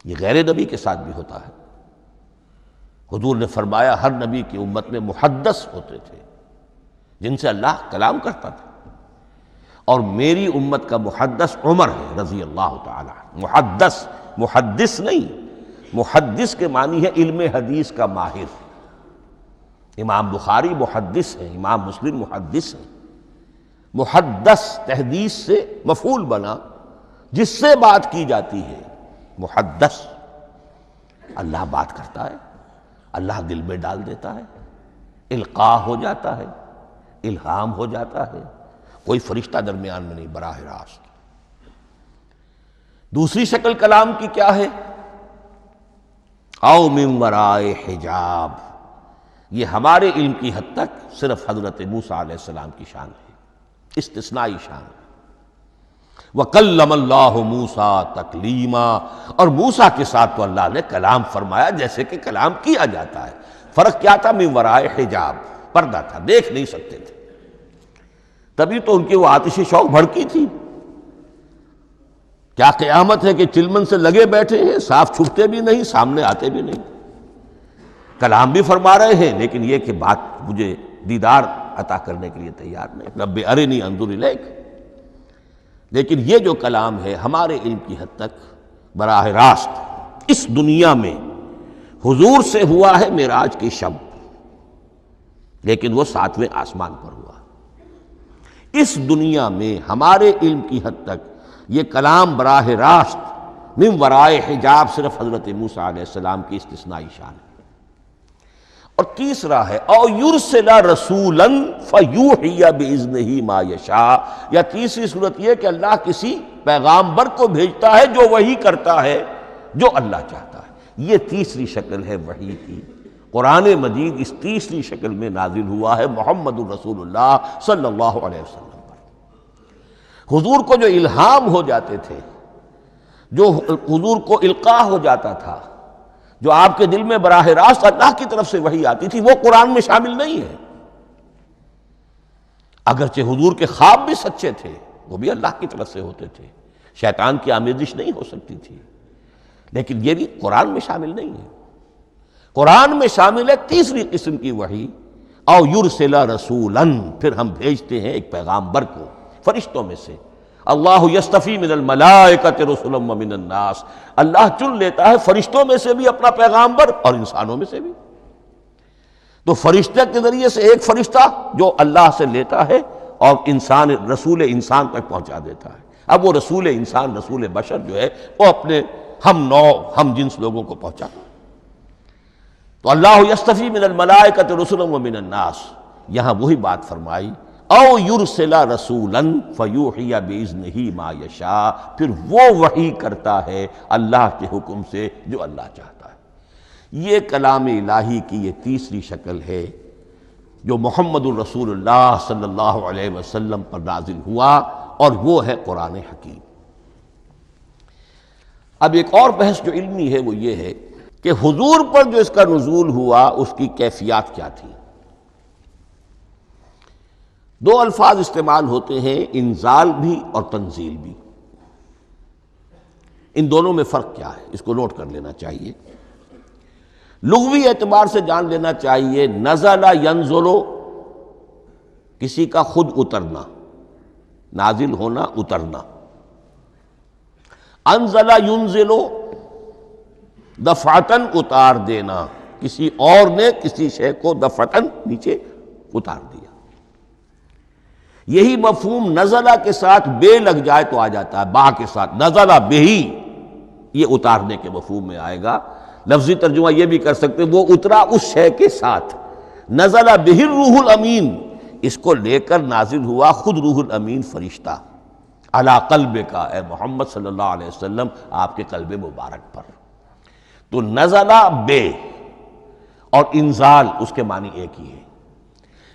یہ غیر نبی کے ساتھ بھی ہوتا ہے۔ حضور نے فرمایا ہر نبی کی امت میں محدث ہوتے تھے جن سے اللہ کلام کرتا تھا، اور میری امت کا محدث عمر ہے رضی اللہ تعالی عنہ۔ محدث، محدث نہیں، محدث کے معنی ہے علم حدیث کا ماہر۔ امام بخاری محدث ہیں، امام مسلم محدث ہیں۔ محدث تحدیث سے مفعول بنا، جس سے بات کی جاتی ہے۔ محدث، اللہ بات کرتا ہے، اللہ دل میں ڈال دیتا ہے، القاء ہو جاتا ہے، الہام ہو جاتا ہے، کوئی فرشتہ درمیان میں نہیں، براہ راست۔ دوسری شکل کلام کی کیا ہے؟ او من وراء حجاب، یہ ہمارے علم کی حد تک صرف حضرت موسیٰ علیہ السلام کی شان ہے، استثنائی شان ہے۔ وَكَلَّمَ اللَّهُ مُوسَىٰ تَكْلِيمًا، اور موسیٰ کے ساتھ تو اللہ نے کلام فرمایا جیسے کہ کلام کیا جاتا ہے۔ فرق کیا تھا؟ من وراء حجاب، پردہ تھا، دیکھ نہیں سکتے تھے، تبھی تو ان کی وہ آتش شوق بھڑکی تھی۔ کیا قیامت ہے کہ چلمن سے لگے بیٹھے ہیں، صاف چھپتے بھی نہیں، سامنے آتے بھی نہیں، کلام بھی فرما رہے ہیں، لیکن یہ کہ بات مجھے دیدار عطا کرنے کے لیے تیار نہیں، رب ارنی انظر الیک۔ لیکن یہ جو کلام ہے ہمارے علم کی حد تک براہ راست اس دنیا میں حضور سے ہوا ہے معراج کی شب، لیکن وہ 7ویں آسمان پر ہوا۔ اس دنیا میں ہمارے علم کی حد تک یہ کلام براہ راست من وراء حجاب صرف حضرت موسیٰ علیہ السلام کی استثنائی شان ہے۔ اور تیسرا ہے او یرسل رسولا فیوحی باذنہ ما یشاء، یا تیسری صورت یہ کہ اللہ کسی پیغامبر کو بھیجتا ہے جو وحی کرتا ہے جو اللہ چاہتا ہے۔ یہ تیسری شکل ہے وحی کی۔ قرآن مجید اس تیسری شکل میں نازل ہوا ہے محمد الرسول اللہ صلی اللہ علیہ وسلم پر۔ حضور کو جو الہام ہو جاتے تھے، جو حضور کو القاء ہو جاتا تھا، جو آپ کے دل میں براہ راست اللہ کی طرف سے وحی آتی تھی، وہ قرآن میں شامل نہیں ہے۔ اگرچہ حضور کے خواب بھی سچے تھے، وہ بھی اللہ کی طرف سے ہوتے تھے، شیطان کی آمیزش نہیں ہو سکتی تھی، لیکن یہ بھی قرآن میں شامل نہیں ہے۔ قرآن میں شامل ہے تیسری قسم کی وحی، او یرسل رسولا، پھر ہم بھیجتے ہیں ایک پیغامبر کو فرشتوں میں سے۔ اللہ یستفی من الملائکۃ رسلا ومن الناس، اللہ چن لیتا ہے فرشتوں میں سے بھی اپنا پیغامبر اور انسانوں میں سے بھی۔ تو فرشتے کے ذریعے سے ایک فرشتہ جو اللہ سے لیتا ہے اور انسان، رسول انسان تک پہنچا دیتا ہے۔ اب وہ رسول انسان، رسول بشر جو ہے وہ اپنے ہم نوع، ہم جنس لوگوں کو پہنچاتا ہے۔ تو اللہ یستفی من الملائکۃ رسلا ومن الناس، یہاں وہی بات فرمائی او یرسل رسولا فیوحی باذنہ ما یشاء، پھر وہ وحی کرتا ہے اللہ کے حکم سے جو اللہ چاہتا ہے۔ یہ کلام الہی کی یہ تیسری شکل ہے جو محمد الرسول اللہ صلی اللہ علیہ وسلم پر نازل ہوا، اور وہ ہے قرآن حکیم۔ اب ایک اور بحث جو علمی ہے وہ یہ ہے کہ حضور پر جو اس کا نزول ہوا اس کی کیفیات کیا تھی۔ دو الفاظ استعمال ہوتے ہیں، انزال بھی اور تنزیل بھی۔ ان دونوں میں فرق کیا ہے اس کو نوٹ کر لینا چاہیے۔ لغوی اعتبار سے جان لینا چاہیے، نزل ینزل کسی کا خود اترنا، نازل ہونا، اترنا۔ انزل ینزل دفعتاً اتار دینا، کسی اور نے کسی شے کو دفعتاً نیچے اتار دیا۔ یہی مفہوم نزلہ کے ساتھ بے لگ جائے تو آ جاتا ہے، با کے ساتھ نزلہ بہی، یہ اتارنے کے مفہوم میں آئے گا۔ لفظی ترجمہ یہ بھی کر سکتے وہ اترا اس شے کے ساتھ۔ نزلہ بہ الروح الامین، اس کو لے کر نازل ہوا خود روح الامین فرشتہ علی قلبک، اے محمد صلی اللہ علیہ وسلم آپ کے قلب مبارک پر۔ تو نزلہ بے اور انزال اس کے معنی ایک ہی ہے،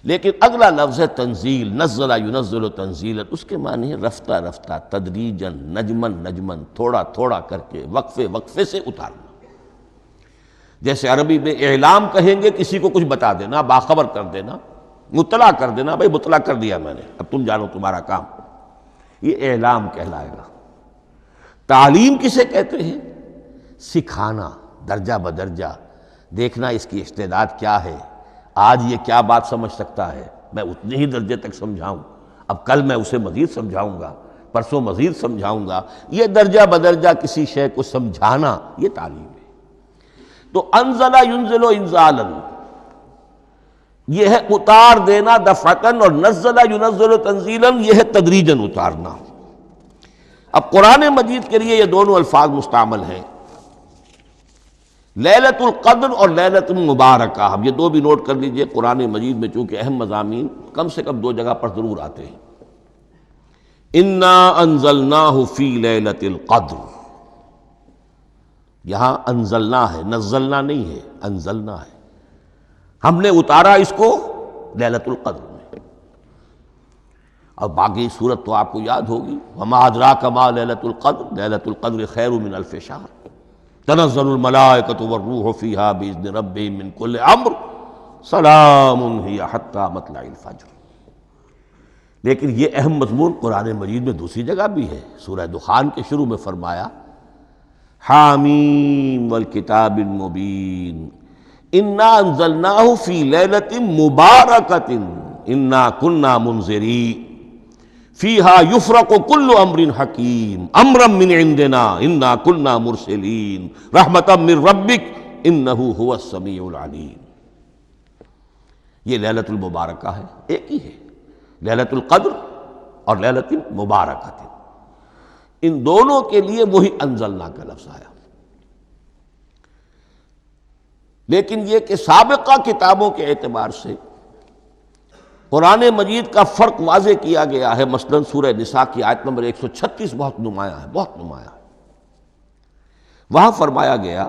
لیکن اگلا لفظ ہے تنزیل، نزل ینزل تنزیلا، اس کے معنی ہے رفتہ رفتہ، تدریجاً، نجمن نجمن، تھوڑا تھوڑا کر کے، وقفے وقفے سے اتارنا۔ جیسے عربی میں اعلام کہیں گے کسی کو کچھ بتا دینا، باخبر کر دینا، مطلع کر دینا، بھائی مطلع کر دیا میں نے، اب تم جانو تمہارا کام، یہ اعلام کہلائے گا۔ تعلیم کسے کہتے ہیں؟ سکھانا، درجہ بدرجہ، دیکھنا اس کی استعداد کیا ہے، آج یہ کیا بات سمجھ سکتا ہے، میں اتنے ہی درجے تک سمجھاؤں، اب کل میں اسے مزید سمجھاؤں گا، پرسوں مزید سمجھاؤں گا۔ یہ درجہ بدرجہ کسی شے کو سمجھانا، یہ تعلیم ہے۔ تو انزل ینزل انزالا، یہ ہے اتار دینا دفعتاً، اور نزل ینزل تنزیلا، یہ ہے تدریجاً اتارنا۔ اب قرآن مجید کے لیے یہ دونوں الفاظ مستعمل ہیں، لیلۃ القدر اور لیلۃ المبارکہ۔ اب یہ دو بھی نوٹ کر لیجئے، قرآن مجید میں چونکہ اہم مضامین کم سے کم دو جگہ پر ضرور آتے ہیں۔ انا انزلناہ فی لیلۃ القدر، یہاں انزلنا ہے، نزلنا نہیں ہے، انزلنا ہے، ہم نے اتارا اس کو لیلۃ القدر میں۔ اور باقی صورت تو آپ کو یاد ہوگی، وما ادراک ما لیلۃ القدر، لیلۃ القدر خیر من الف شہر، تنزل الملائکۃ والروح فیہا باذن ربہم من کل امر، سلام ہی حتی مطلع الفجر۔ لیکن یہ اہم مضمون قرآن مجید میں دوسری جگہ بھی ہے۔ سورہ دخان کے شروع میں فرمایا حامیم والکتاب المبین انا انزلناہ فی لیلۃ مبارکۃ انا کنا منذرین فیہا یفرق کل امر حکیم امرا من عندنا انا کنا مرسلین رحمتا من ربک انہ هو السمیع العلیم۔ یہ لیلۃ المبارکہ ہے، ایک ہی ہے، لیلۃ القدر اور لیلۃ المبارکہ، ان دونوں کے لیے وہی انزلنا کا لفظ آیا۔ لیکن یہ کہ سابقہ کتابوں کے اعتبار سے قرآن مجید کا فرق واضح کیا گیا ہے۔ مثلا سورہ نساء کی آیت نمبر 136 بہت نمایاں ہے، بہت نمایاں ہے۔ وہاں فرمایا گیا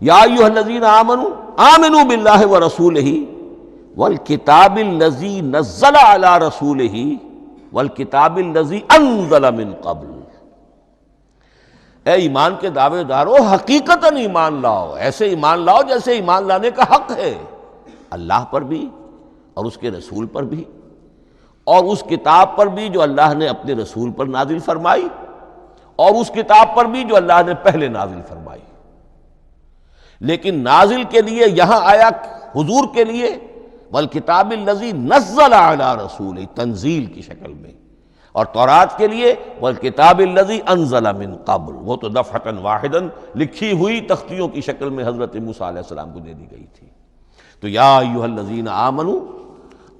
یا ایھا الذین آمنوا آمنوا باللہ ورسولہ والکتاب الذی نزل علی رسولہ والکتاب الذی انزل من قبل۔ اے ایمان کے دعوے دارو، حقیقتاً ایمان لاؤ، ایسے ایمان لاؤ جیسے ایمان لانے کا حق ہے، اللہ پر بھی اور اس کے رسول پر بھی، اور اس کتاب پر بھی جو اللہ نے اپنے رسول پر نازل فرمائی، اور اس کتاب پر بھی جو اللہ نے پہلے نازل فرمائی۔ لیکن نازل کے لیے یہاں آیا حضور کے لیے والکتاب الذی نزل علی رسولہ، تنزیل کی شکل میں، اور تورات کے لیے والکتاب الذی انزل من قبل، وہ تو دفعۃ واحداً لکھی ہوئی تختیوں کی شکل میں حضرت موسیٰ علیہ السلام کو دے دی گئی تھی۔ تو یا ایھا الذین آمنوا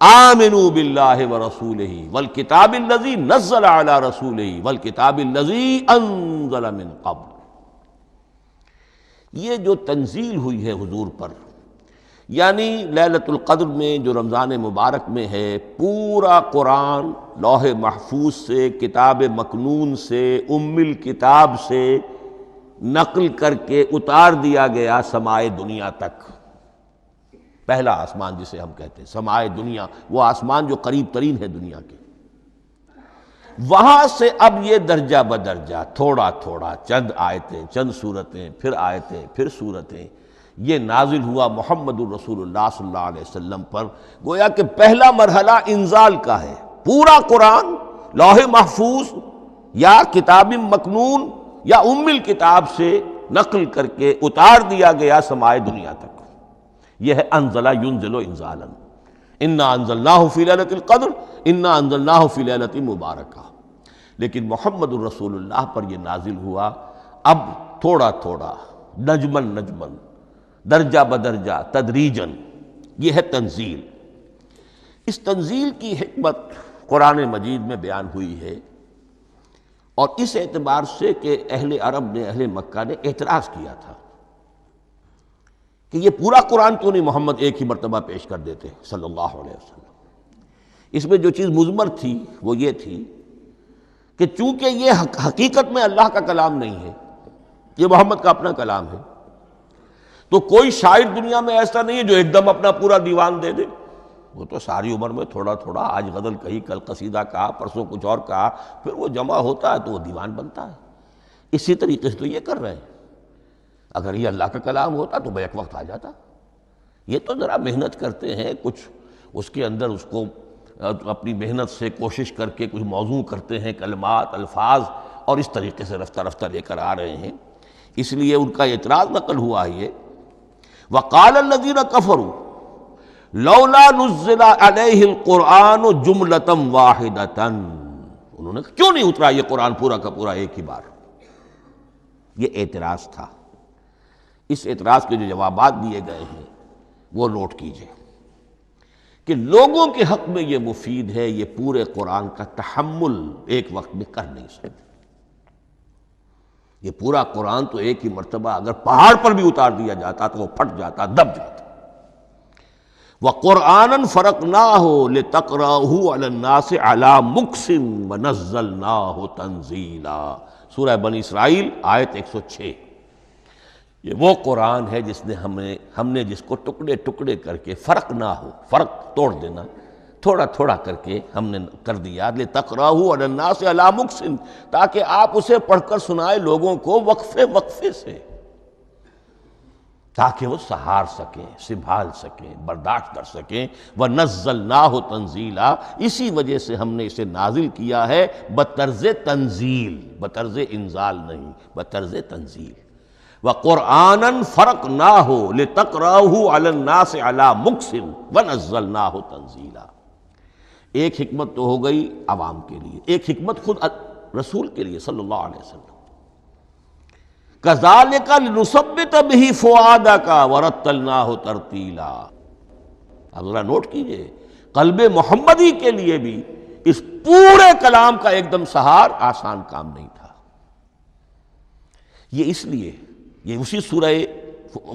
آمنوا باللہ ورسولہ والکتاب الذی نزل علی رسولہ والکتاب الذی انزل من قبل۔ یہ جو تنزیل ہوئی ہے حضور پر، یعنی لیلۃ القدر میں جو رمضان مبارک میں ہے، پورا قرآن لوح محفوظ سے، کتاب مکنون سے، ام الکتاب سے نقل کر کے اتار دیا گیا سمائے دنیا تک۔ پہلا آسمان جسے ہم کہتے ہیں سمائے دنیا، وہ آسمان جو قریب ترین ہے دنیا کے، وہاں سے اب یہ درجہ بدرجہ تھوڑا تھوڑا چند آیتیں، چند سورتیں، پھر آیتیں، پھر سورتیں، یہ نازل ہوا محمد الرسول اللہ صلی اللہ علیہ وسلم پر۔ گویا کہ پہلا مرحلہ انزال کا ہے، پورا قرآن لوح محفوظ یا کتاب مکنون یا ام الکتاب سے نقل کر کے اتار دیا گیا سمائے دنیا تک۔ یہ ہے انزل ینزل انزالا، انا انزلناہ فی لیلۃ القدر انا انزلناہ فی لیلۃ مبارکہ۔ لیکن محمد الرسول اللہ پر یہ نازل ہوا اب تھوڑا تھوڑا، نجمن نجمن، درجہ بدرجہ، تدریجاً۔ یہ ہے تنزیل۔ اس تنزیل کی حکمت قرآن مجید میں بیان ہوئی ہے، اور اس اعتبار سے کہ اہل عرب نے، اہل مکہ نے اعتراض کیا تھا کہ یہ پورا قرآن کیوں نہیں محمد ایک ہی مرتبہ پیش کر دیتے صلی اللہ علیہ وسلم۔ اس میں جو چیز مضمر تھی وہ یہ تھی کہ چونکہ یہ حقیقت میں اللہ کا کلام نہیں ہے، یہ محمد کا اپنا کلام ہے، تو کوئی شاعر دنیا میں ایسا نہیں ہے جو ایک دم اپنا پورا دیوان دے دے۔ وہ تو ساری عمر میں تھوڑا تھوڑا، آج غزل کہی، کل قصیدہ کہا، پرسوں کچھ اور کہا، پھر وہ جمع ہوتا ہے تو وہ دیوان بنتا ہے۔ اسی طریقے سے تو یہ کر رہے ہیں۔ اگر یہ اللہ کا کلام ہوتا تو بیک وقت آ جاتا۔ یہ تو ذرا محنت کرتے ہیں، کچھ اس کے اندر اس کو اپنی محنت سے کوشش کر کے کچھ موضوع کرتے ہیں، کلمات، الفاظ، اور اس طریقے سے رفتہ رفتہ لے کر آ رہے ہیں۔ اس لیے ان کا اعتراض نقل ہوا ہے یہ، وَقَالَ الَّذِينَ كَفَرُوا لَوْلَا نُزِّلَ عَلَيْهِ الْقُرْآنُ جُمْلَةً وَاحِدَةً، انہوں نے کیوں نہیں اترا یہ قرآن پورا کا پورا ایک ہی بار؟ یہ اعتراض تھا۔ اس اعتراض کے جو جوابات دیے گئے ہیں وہ نوٹ کیجئے کہ لوگوں کے حق میں یہ مفید ہے، یہ پورے قرآن کا تحمل ایک وقت میں کر نہیں سکتے۔ یہ پورا قرآن تو ایک ہی مرتبہ اگر پہاڑ پر بھی اتار دیا جاتا تو وہ پھٹ جاتا، دب جاتا۔ وَقُرْآنًا فَرَقْنَاهُ لِتَقْرَأَهُ عَلَى النَّاسِ عَلَى مُكْثٍ وَنَزَّلْنَاهُ تَنزِيلًا، سورہ بنی اسرائیل آیت 106۔ یہ وہ قرآن ہے جس نے ہم نے جس کو ٹکڑے ٹکڑے کر کے، فرق نہ ہو، فرق توڑ دینا، تھوڑا تھوڑا کر کے ہم نے کر دیا، لِتَقْرَأَهُ عَلَى النَّاسِ عَلَى مُكْثٍ، تاکہ آپ اسے پڑھ کر سنائے لوگوں کو وقفے وقفے سے، تاکہ وہ سہار سکیں، سنبھال سکیں، برداشت کر سکیں۔ وَنَزَّلْنَاهُ تَنزِيلًا، اسی وجہ سے ہم نے اسے نازل کیا ہے بطرز تنزیل، بطرز انزال نہیں، بطرز تنزیل۔ وَقُرْآنًا فَرَقْنَاهُ لِتَقْرَأَهُ عَلَى النَّاسِ عَلَى مُكْثٍ وَنَزَّلْنَاهُ تَنزِيلًا۔ ایک حکمت تو ہو گئی عوام کے لیے، ایک حکمت خود رسول کے لیے صلی اللہ علیہ وسلم۔ كَذَلِكَ لِنُثَبِّتَ بِهِ فُؤَادَكَ وَرَتَّلْنَاهُ تَرْتِيلًا۔ اب ذرا نوٹ کیجئے، قلب محمدی کے لیے بھی اس پورے کلام کا ایک دم سہار آسان کام نہیں تھا۔ یہ اس لیے، یہ اسی سورہ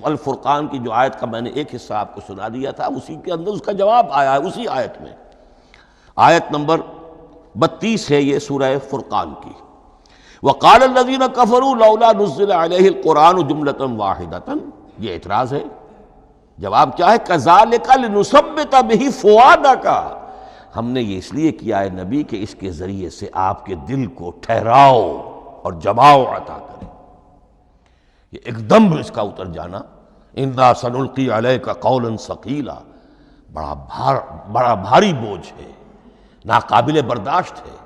الفرقان کی جو آیت کا میں نے ایک حصہ آپ کو سنا دیا تھا، اسی کے اندر اس کا جواب آیا ہے، اسی آیت میں، آیت نمبر 32 ہے یہ سورہ فرقان کی۔ وَقَالَ الَّذِينَ كَفَرُوا لَوْلَا نُزِّلَ عَلَيْهِ الْقُرْآنُ جُمْلَةً وَاحِدَةً، یہ اعتراض ہے۔ جواب کیا ہے؟ كَذَلِكَ لِنُثَبِّتَ بِهِ فُؤَادَكَ، ہم نے یہ اس لیے کیا ہے نبی کہ اس کے ذریعے سے آپ کے دل کو ٹھہراؤ اور جماؤ عطا کرے، یہ ایک دم اس کا اتر جانا۔ اِنَّا سَنُلْقِي عَلَيْكَ قَوْلًا ثَقِيلًا، بڑا بھاری بوجھ ہے، ناقابل برداشت ہے،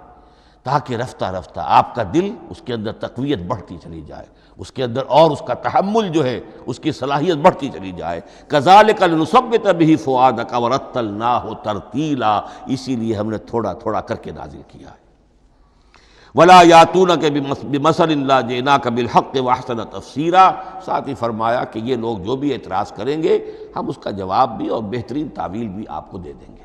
تاکہ رفتہ رفتہ آپ کا دل، اس کے اندر تقویت بڑھتی چلی جائے، اس کے اندر اور اس کا تحمل جو ہے، اس کی صلاحیت بڑھتی چلی جائے۔ كَذَلِكَ لِنُثَبِّتَ بِهِ فُؤَادَكَ وَرَتَّلْنَاهُ تَرْتِيلًا، اسی لیے ہم نے تھوڑا تھوڑا کر کے نازل کیا ہے۔ وَلَا يَأْتُونَكَ بِمَثَلٍ لَّا جِئْنَاكَ بِالْحَقِّ وَأَحْسَنَ تَفْسِيرًا، ساتھ ہی فرمایا کہ یہ لوگ جو بھی اعتراض کریں گے ہم اس کا جواب بھی اور بہترین تعویل بھی آپ کو دے دیں گے۔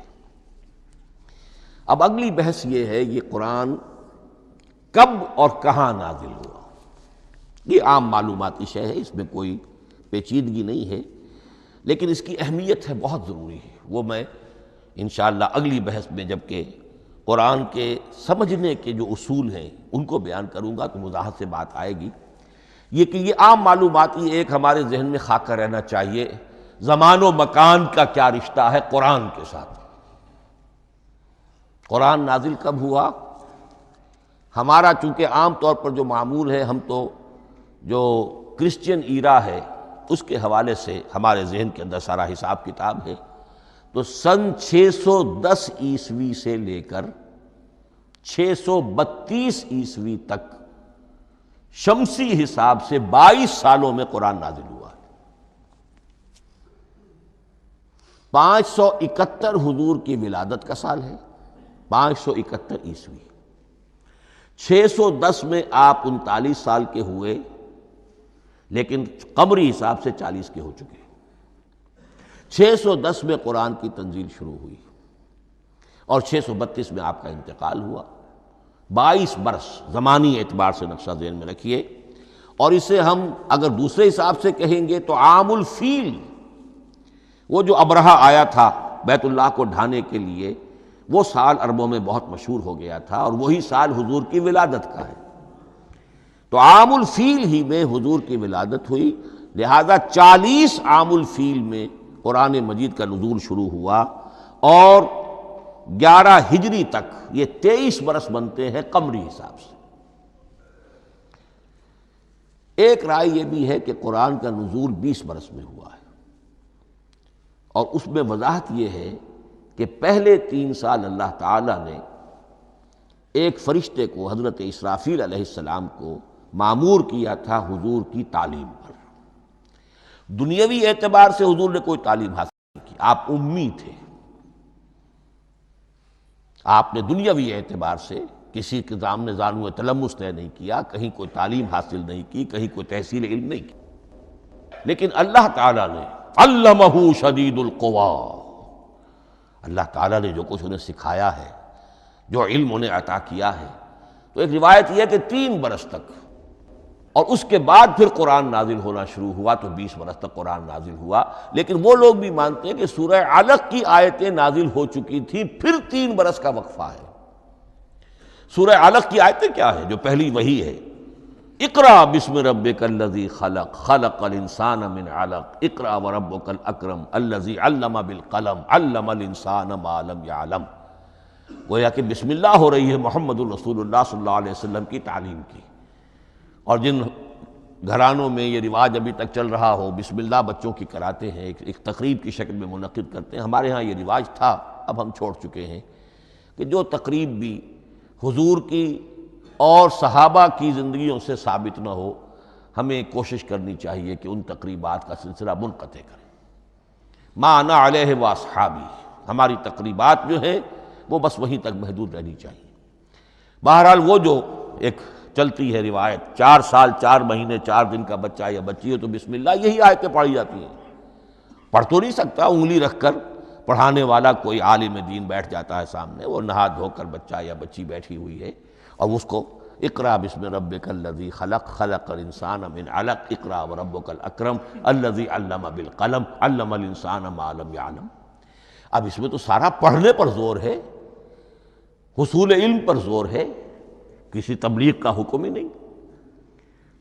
اب اگلی بحث یہ ہے، یہ قرآن کب اور کہاں نازل ہوا؟ یہ عام معلوماتی شے ہے، اس میں کوئی پیچیدگی نہیں ہے۔ لیکن اس کی اہمیت ہے بہت ضروری ہے، وہ میں انشاءاللہ اگلی بحث میں جب کہ قرآن کے سمجھنے کے جو اصول ہیں ان کو بیان کروں گا تو وضاحت سے بات آئے گی۔ یہ کہ یہ عام معلومات ہی ایک ہمارے ذہن میں خاکہ رہنا چاہیے، زمان و مکان کا کیا رشتہ ہے قرآن کے ساتھ۔ قرآن نازل کب ہوا؟ ہمارا چونکہ عام طور پر جو معمول ہے، ہم تو جو کرسچین ایرا ہے اس کے حوالے سے ہمارے ذہن کے اندر سارا حساب کتاب ہے، تو سن 610 عیسوی سے لے کر 632 عیسوی تک شمسی حساب سے 22 سالوں میں قرآن نازل ہوا ہے۔ 571 حضور کی ولادت کا سال ہے، 571 عیسوی۔ 610 میں آپ 39 سال کے ہوئے، لیکن قمری حساب سے 40 کے ہو چکے۔ 610 میں قرآن کی تنزیل شروع ہوئی اور 632 میں آپ کا انتقال ہوا۔ 22 برس زمانی اعتبار سے نقشہ ذہن میں رکھیے، اور اسے ہم اگر دوسرے حساب سے کہیں گے تو عام الفیل، وہ جو ابرہہ آیا تھا بیت اللہ کو ڈھانے کے لیے، وہ سال عربوں میں بہت مشہور ہو گیا تھا، اور وہی سال حضور کی ولادت کا ہے۔ تو عام الفیل ہی میں حضور کی ولادت ہوئی، لہذا 40 عام الفیل میں قرآن مجید کا نزول شروع ہوا، اور 11 ہجری تک یہ 23 برس بنتے ہیں قمری حساب سے۔ ایک رائے یہ بھی ہے کہ قرآن کا نزول 20 برس میں ہوا ہے، اور اس میں وضاحت یہ ہے کہ پہلے 3 سال اللہ تعالیٰ نے ایک فرشتے کو، حضرت اسرافیل علیہ السلام کو مامور کیا تھا حضور کی تعلیم پر۔ دنیاوی اعتبار سے حضور نے کوئی تعلیم حاصل نہیں کی، آپ امی تھے۔ آپ نے دنیاوی اعتبار سے کسی کے سامنے زانو تلمس طے نہیں کیا، کہیں کوئی تعلیم حاصل نہیں کی، کہیں کوئی تحصیل علم نہیں کی، لیکن اللہ تعالیٰ نے علمہ شدید القویٰ، اللہ تعالیٰ نے جو کچھ انہیں سکھایا ہے، جو علم انہیں عطا کیا ہے، تو ایک روایت یہ ہے کہ 3 برس تک، اور اس کے بعد پھر قرآن نازل ہونا شروع ہوا، تو 20 برس تک قرآن نازل ہوا۔ لیکن وہ لوگ بھی مانتے ہیں کہ سورہ علق کی آیتیں نازل ہو چکی تھی، پھر 3 برس کا وقفہ ہے۔ سورہ علق کی آیتیں کیا ہے؟ جو پہلی وحی ہے، اقرأ بسم ربک الذی خلق، خلق الانسان من علق، اقرأ وربک الاکرم الذی علم بالقلم، علم الانسان ما لم یعلم۔ گویا کہ بسم اللہ ہو رہی ہے محمد الرسول اللہ صلی اللہ علیہ وسلم کی تعلیم کی، اور جن گھرانوں میں یہ رواج ابھی تک چل رہا ہو، بسم اللہ بچوں کی کراتے ہیں، ایک تقریب کی شکل میں منعقد کرتے ہیں، ہمارے ہاں یہ رواج تھا، اب ہم چھوڑ چکے ہیں، کہ جو تقریب بھی حضور کی اور صحابہ کی زندگیوں سے ثابت نہ ہو، ہمیں کوشش کرنی چاہیے کہ ان تقریبات کا سلسلہ منقطع کریں۔ ما انا علیہ واصحابی، ہماری تقریبات جو ہیں وہ بس وہیں تک محدود رہنی چاہیے۔ بہرحال وہ جو ایک چلتی ہے روایت، 4 سال 4 مہینے 4 دن کا بچہ یا بچی ہو تو بسم اللہ یہی آیتیں پڑھی جاتی ہیں۔ پڑھ تو نہیں سکتا، انگلی رکھ کر پڑھانے والا کوئی عالم دین بیٹھ جاتا ہے سامنے، وہ نہا دھو کر بچہ یا بچی بیٹھی ہوئی ہے، اور اس کو اقرأ بسم ربک الذی خلق، خلق الانسان من علق، اقرأ وربک الاکرم الذی علم بالقلم، علم الانسان ما لم یعلم۔ اب اس میں تو سارا پڑھنے پر زور ہے، حصول علم پر زور ہے، کسی تبلیغ کا حکم ہی نہیں،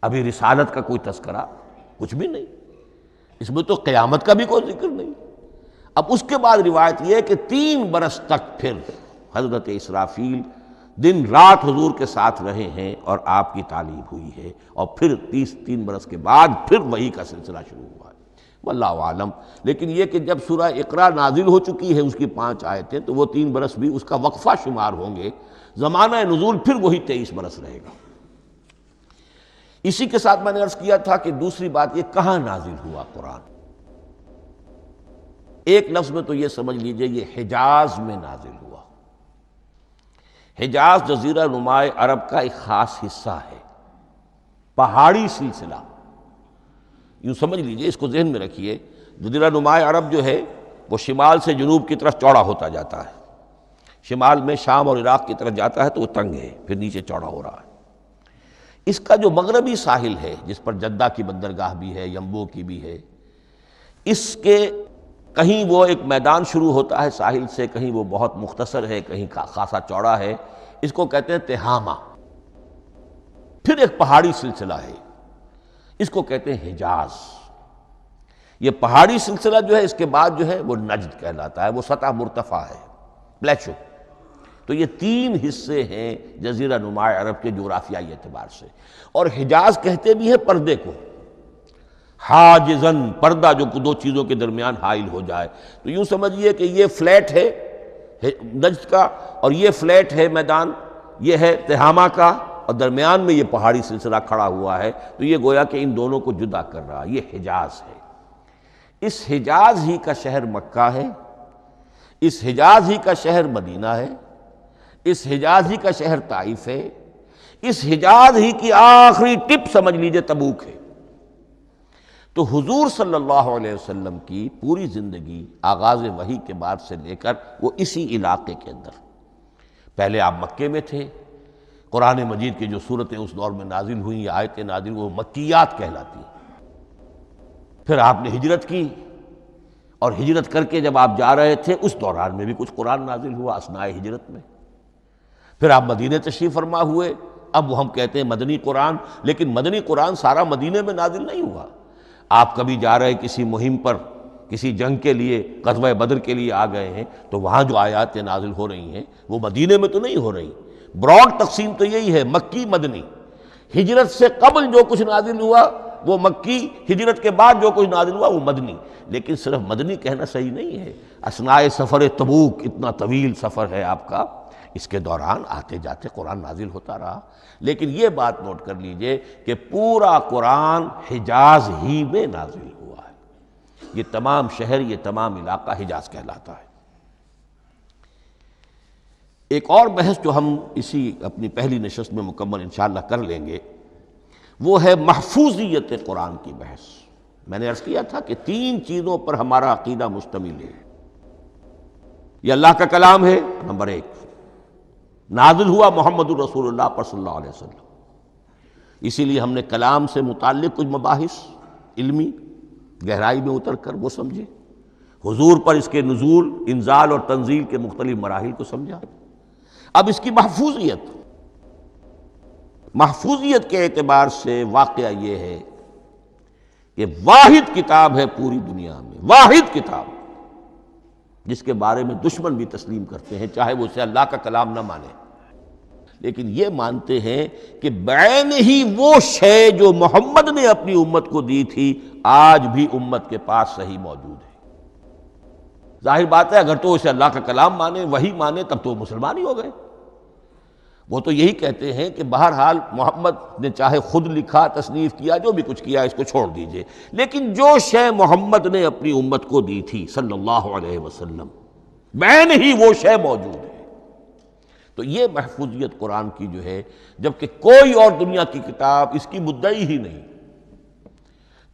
ابھی رسالت کا کوئی تذکرہ کچھ بھی نہیں، اس میں تو قیامت کا بھی کوئی ذکر نہیں۔ اب اس کے بعد روایت یہ ہے کہ 3 برس تک پھر حضرت اسرافیل دن رات حضور کے ساتھ رہے ہیں اور آپ کی تعلیم ہوئی ہے، اور پھر 3 برس کے بعد پھر وحی کا سلسلہ شروع ہوا ہے، واللہ عالم۔ لیکن یہ کہ جب سورہ اقرا نازل ہو چکی ہے، اس کی 5 آیتیں، تو وہ 3 برس بھی اس کا وقفہ شمار ہوں گے، زمانہ نزول پھر وہی 23 برس رہے گا۔ اسی کے ساتھ میں نے عرض کیا تھا کہ دوسری بات یہ، کہاں نازل ہوا قرآن؟ ایک لفظ میں تو یہ سمجھ لیجئے یہ حجاز میں نازل ہوا۔ حجاز جزیرہ نماء عرب کا ایک خاص حصہ ہے، پہاڑی سلسلہ، یوں سمجھ لیجئے، اس کو ذہن میں رکھیے۔ جزیرہ نماء عرب جو ہے وہ شمال سے جنوب کی طرف چوڑا ہوتا جاتا ہے، شمال میں شام اور عراق کی طرف جاتا ہے تو وہ تنگ ہے، پھر نیچے چوڑا ہو رہا ہے۔ اس کا جو مغربی ساحل ہے، جس پر جدہ کی بندرگاہ بھی ہے، ینبو کی بھی ہے، اس کے کہیں وہ ایک میدان شروع ہوتا ہے ساحل سے، کہیں وہ بہت مختصر ہے، کہیں خاصا چوڑا ہے، اس کو کہتے ہیں تہامہ۔ پھر ایک پہاڑی سلسلہ ہے، اس کو کہتے ہیں حجاز۔ یہ پہاڑی سلسلہ جو ہے اس کے بعد جو ہے وہ نجد کہلاتا ہے، وہ سطح مرتفع ہے، پلیشو۔ تو یہ تین حصے ہیں جزیرہ نما عرب کے جغرافیائی اعتبار سے، اور حجاز کہتے بھی ہیں پردے کو، حاجزن، پردہ جو دو چیزوں کے درمیان حائل ہو جائے۔ تو یوں سمجھیے کہ یہ فلیٹ ہے نجد کا، اور یہ فلیٹ ہے میدان، یہ ہے تہامہ کا، اور درمیان میں یہ پہاڑی سلسلہ کھڑا ہوا ہے۔ تو یہ گویا کہ ان دونوں کو جدا کر رہا، یہ حجاز ہے۔ اس حجاز ہی کا شہر مکہ ہے، اس حجاز ہی کا شہر مدینہ ہے، اس حجاز ہی کا شہر طائف ہے، اس حجاز ہی کی آخری ٹپ سمجھ لیجئے تبوک ہے۔ تو حضور صلی اللہ علیہ وسلم کی پوری زندگی آغاز وحی کے بعد سے لے کر وہ اسی علاقے کے اندر، پہلے آپ مکے میں تھے، قرآن مجید کی جو صورتیں اس دور میں نازل ہوئیں، یہ آیتیں نازل وہ مکیات کہلاتی ہیں۔ پھر آپ نے ہجرت کی، اور ہجرت کر کے جب آپ جا رہے تھے اس دوران میں بھی کچھ قرآن نازل ہوا اثناء ہجرت میں۔ پھر آپ مدینے تشریف فرما ہوئے، اب وہ ہم کہتے ہیں مدنی قرآن، لیکن مدنی قرآن سارا مدینے میں نازل نہیں ہوا۔ آپ کبھی جا رہے کسی مہم پر، کسی جنگ کے لیے، غزوہ بدر کے لیے آ گئے ہیں، تو وہاں جو آیات نازل ہو رہی ہیں وہ مدینے میں تو نہیں ہو رہی۔ براڈ تقسیم تو یہی ہے، مکی مدنی۔ ہجرت سے قبل جو کچھ نازل ہوا وہ مکی، ہجرت کے بعد جو کچھ نازل ہوا وہ مدنی۔ لیکن صرف مدنی کہنا صحیح نہیں ہے۔ اثناء سفر تبوک، اتنا طویل سفر ہے آپ کا، اس کے دوران آتے جاتے قرآن نازل ہوتا رہا۔ لیکن یہ بات نوٹ کر لیجئے کہ پورا قرآن حجاز ہی میں نازل ہوا ہے۔ یہ تمام شہر، یہ تمام علاقہ حجاز کہلاتا ہے۔ ایک اور بحث جو ہم اسی اپنی پہلی نشست میں مکمل انشاءاللہ کر لیں گے، وہ ہے محفوظیت قرآن کی بحث۔ میں نے عرض کیا تھا کہ تین چیزوں پر ہمارا عقیدہ مشتمل ہے۔ یہ اللہ کا کلام ہے، نمبر ایک، نازل ہوا محمد الرسول اللہ پر صلی اللہ علیہ وسلم، اسی لیے ہم نے کلام سے متعلق کچھ مباحث علمی گہرائی میں اتر کر وہ سمجھے، حضور پر اس کے نزول، انزال اور تنزیل کے مختلف مراحل کو سمجھا۔ اب اس کی محفوظیت کے اعتبار سے واقعہ یہ ہے کہ واحد کتاب ہے پوری دنیا میں، واحد کتاب جس کے بارے میں دشمن بھی تسلیم کرتے ہیں، چاہے وہ اسے اللہ کا کلام نہ مانے، لیکن یہ مانتے ہیں کہ بعین ہی وہ شے جو محمد نے اپنی امت کو دی تھی آج بھی امت کے پاس صحیح موجود ہے۔ ظاہر بات ہے اگر تو اسے اللہ کا کلام مانے، وہی مانے، تب تو مسلمان ہی ہو گئے۔ وہ تو یہی کہتے ہیں کہ بہرحال محمد نے چاہے خود لکھا، تصنیف کیا، جو بھی کچھ کیا اس کو چھوڑ دیجئے، لیکن جو شے محمد نے اپنی امت کو دی تھی صلی اللہ علیہ وسلم، بعین ہی وہ شے موجود ہے۔ تو یہ محفوظیت قرآن کی جو ہے، جبکہ کوئی اور دنیا کی کتاب اس کی مدعی ہی نہیں۔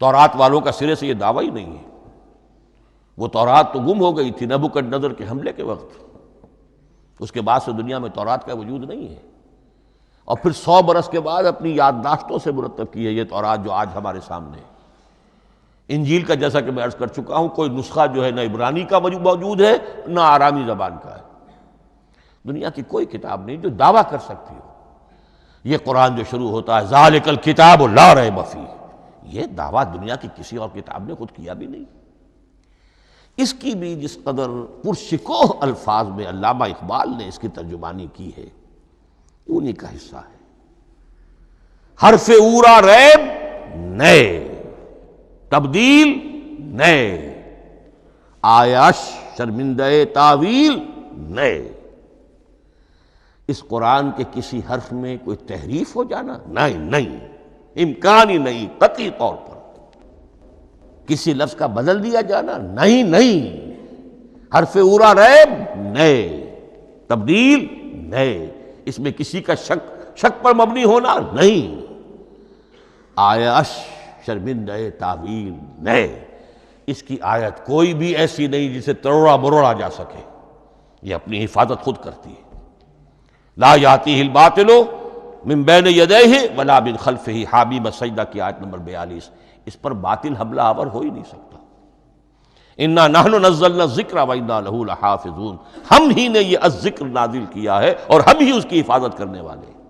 تورات والوں کا سرے سے یہ دعویٰ ہی نہیں ہے۔ وہ تورات تو گم ہو گئی تھی نبوکدنضر کے حملے کے وقت، اس کے بعد سے دنیا میں تورات کا وجود نہیں ہے، اور پھر 100 برس کے بعد اپنی یادداشتوں سے مرتب کی ہے یہ تورات جو آج ہمارے سامنے ہے۔ انجیل کا جیسا کہ میں عرض کر چکا ہوں، کوئی نسخہ جو ہے نہ عبرانی کا موجود ہے نہ آرامی زبان کا ہے۔ دنیا کی کوئی کتاب نہیں جو دعویٰ کر سکتی ہو۔ یہ قرآن جو شروع ہوتا ہے ذالک الکتاب لا ریب فیہ، یہ دعویٰ دنیا کی کسی اور کتاب نے خود کیا بھی نہیں۔ اس کی بھی جس قدر پرشکوہ الفاظ میں علامہ اقبال نے اس کی ترجمانی کی ہے، انہی کا حصہ ہے۔ حرف اورا ریب نئے، تبدیل نئے، آیش شرمندہ تعویل نئے۔ اس قرآن کے کسی حرف میں کوئی تحریف ہو جانا نہیں، امکان ہی نہیں، قطعی طور پر۔ کسی لفظ کا بدل دیا جانا نہیں، حرف اورا ریب نئے، تبدیل نئے، اس میں کسی کا شک پر مبنی ہونا نہیں، آیش شرمندہ تعویل نئے۔ اس کی آیت کوئی بھی ایسی نہیں جسے تروڑا مروڑا جا سکے، یہ اپنی حفاظت خود کرتی ہے۔ لا یاتیہ الباطل من بین یدیہ ولا من خلفہ، حامیم السجدہ کی آیت نمبر 42۔ اس پر باطل حملہ آور ہو ہی نہیں سکتا۔ انا نحن نزلنا الذکر وانا لہ لحافظون، ہم ہی نے یہ الذکر نازل کیا ہے اور ہم ہی اس کی حفاظت کرنے والے ہیں۔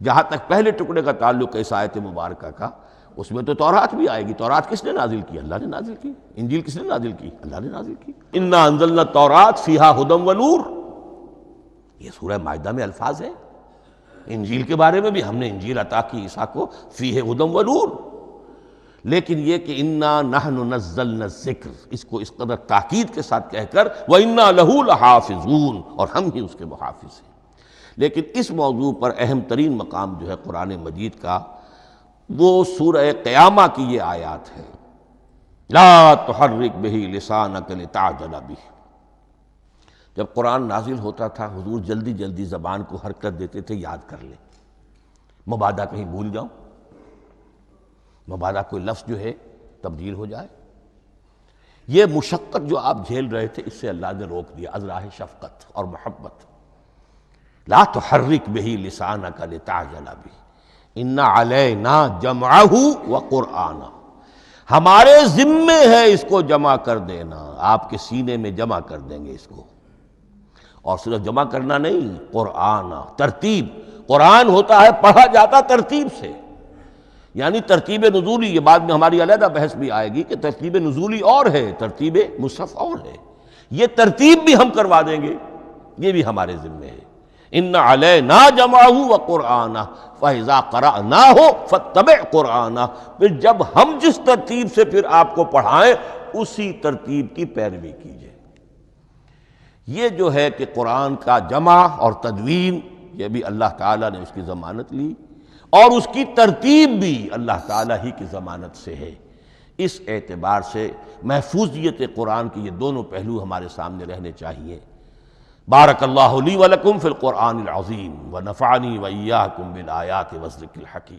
جہاں تک پہلے ٹکڑے کا تعلق ہے اس آیت مبارکہ کا، اس میں تو تورات بھی آئے گی۔ تورات کس نے نازل کی؟ اللہ نے نازل کی۔ انجیل کس نے نازل کی؟ اللہ نے نازل کی۔ انا انزلنا التوراۃ فیہا ھدی ونور، یہ سورہ مائدہ میں الفاظ ہیں۔ انجیل کے بارے میں بھی ہم نے انجیل عطا کی عیسیٰ کو، فیہ ھدی ونور، لیکن یہ کہ انا نحن نزلنا الذکر، اس کو اس قدر تاکید کے ساتھ کہہ کر وَإِنَّا لَهُ لَحَافِظُونَ، اور ہم ہی اس کے محافظ ہیں۔ لیکن اس موضوع پر اہم ترین مقام جو ہے قرآن مجید کا، وہ سورہ قیامہ کی یہ آیات ہے، لا تحرک بہ لسانک لتعجل بہ۔ جب قرآن نازل ہوتا تھا حضور جلدی جلدی زبان کو حرکت دیتے تھے، یاد کر لیں، مبادا کہیں بھول جاؤں، مبادا کوئی لفظ جو ہے تبدیل ہو جائے۔ یہ مشقت جو آپ جھیل رہے تھے، اس سے اللہ نے روک دیا از راہ شفقت اور محبت۔ لا تحرک بہ لسانک لتعجل بہ ان علینا جمعہ وقرآنہ، ہمارے ذمے ہے اس کو جمع کر دینا، آپ کے سینے میں جمع کر دیں گے اس کو۔ اور صرف جمع کرنا نہیں، قرآن، ترتیب۔ قرآن ہوتا ہے پڑھا جاتا ترتیب سے، یعنی ترتیب نزولی۔ یہ بعد میں ہماری علیحدہ بحث بھی آئے گی کہ ترتیب نزولی اور ہے، ترتیب مصحف اور ہے۔ یہ ترتیب بھی ہم کروا دیں گے، یہ بھی ہمارے ذمے ہے۔ ان علینا جمعہ وقرآنہ فاذا قرأناہ فاتبع قرآنہ، پھر جب ہم جس ترتیب سے پھر آپ کو پڑھائیں اسی ترتیب کی پیروی کیجیے۔ یہ جو ہے کہ قرآن کا جمع اور تدوین، یہ بھی اللہ تعالیٰ نے اس کی ضمانت لی، اور اس کی ترتیب بھی اللہ تعالیٰ ہی کی ضمانت سے ہے۔ اس اعتبار سے محفوظیت قرآن کے یہ دونوں پہلو ہمارے سامنے رہنے چاہیے۔ بارک اللہ لی ولکم فی القرآن العظیم ونفعنی وإیاکم بالآیات والذکر الحکیم۔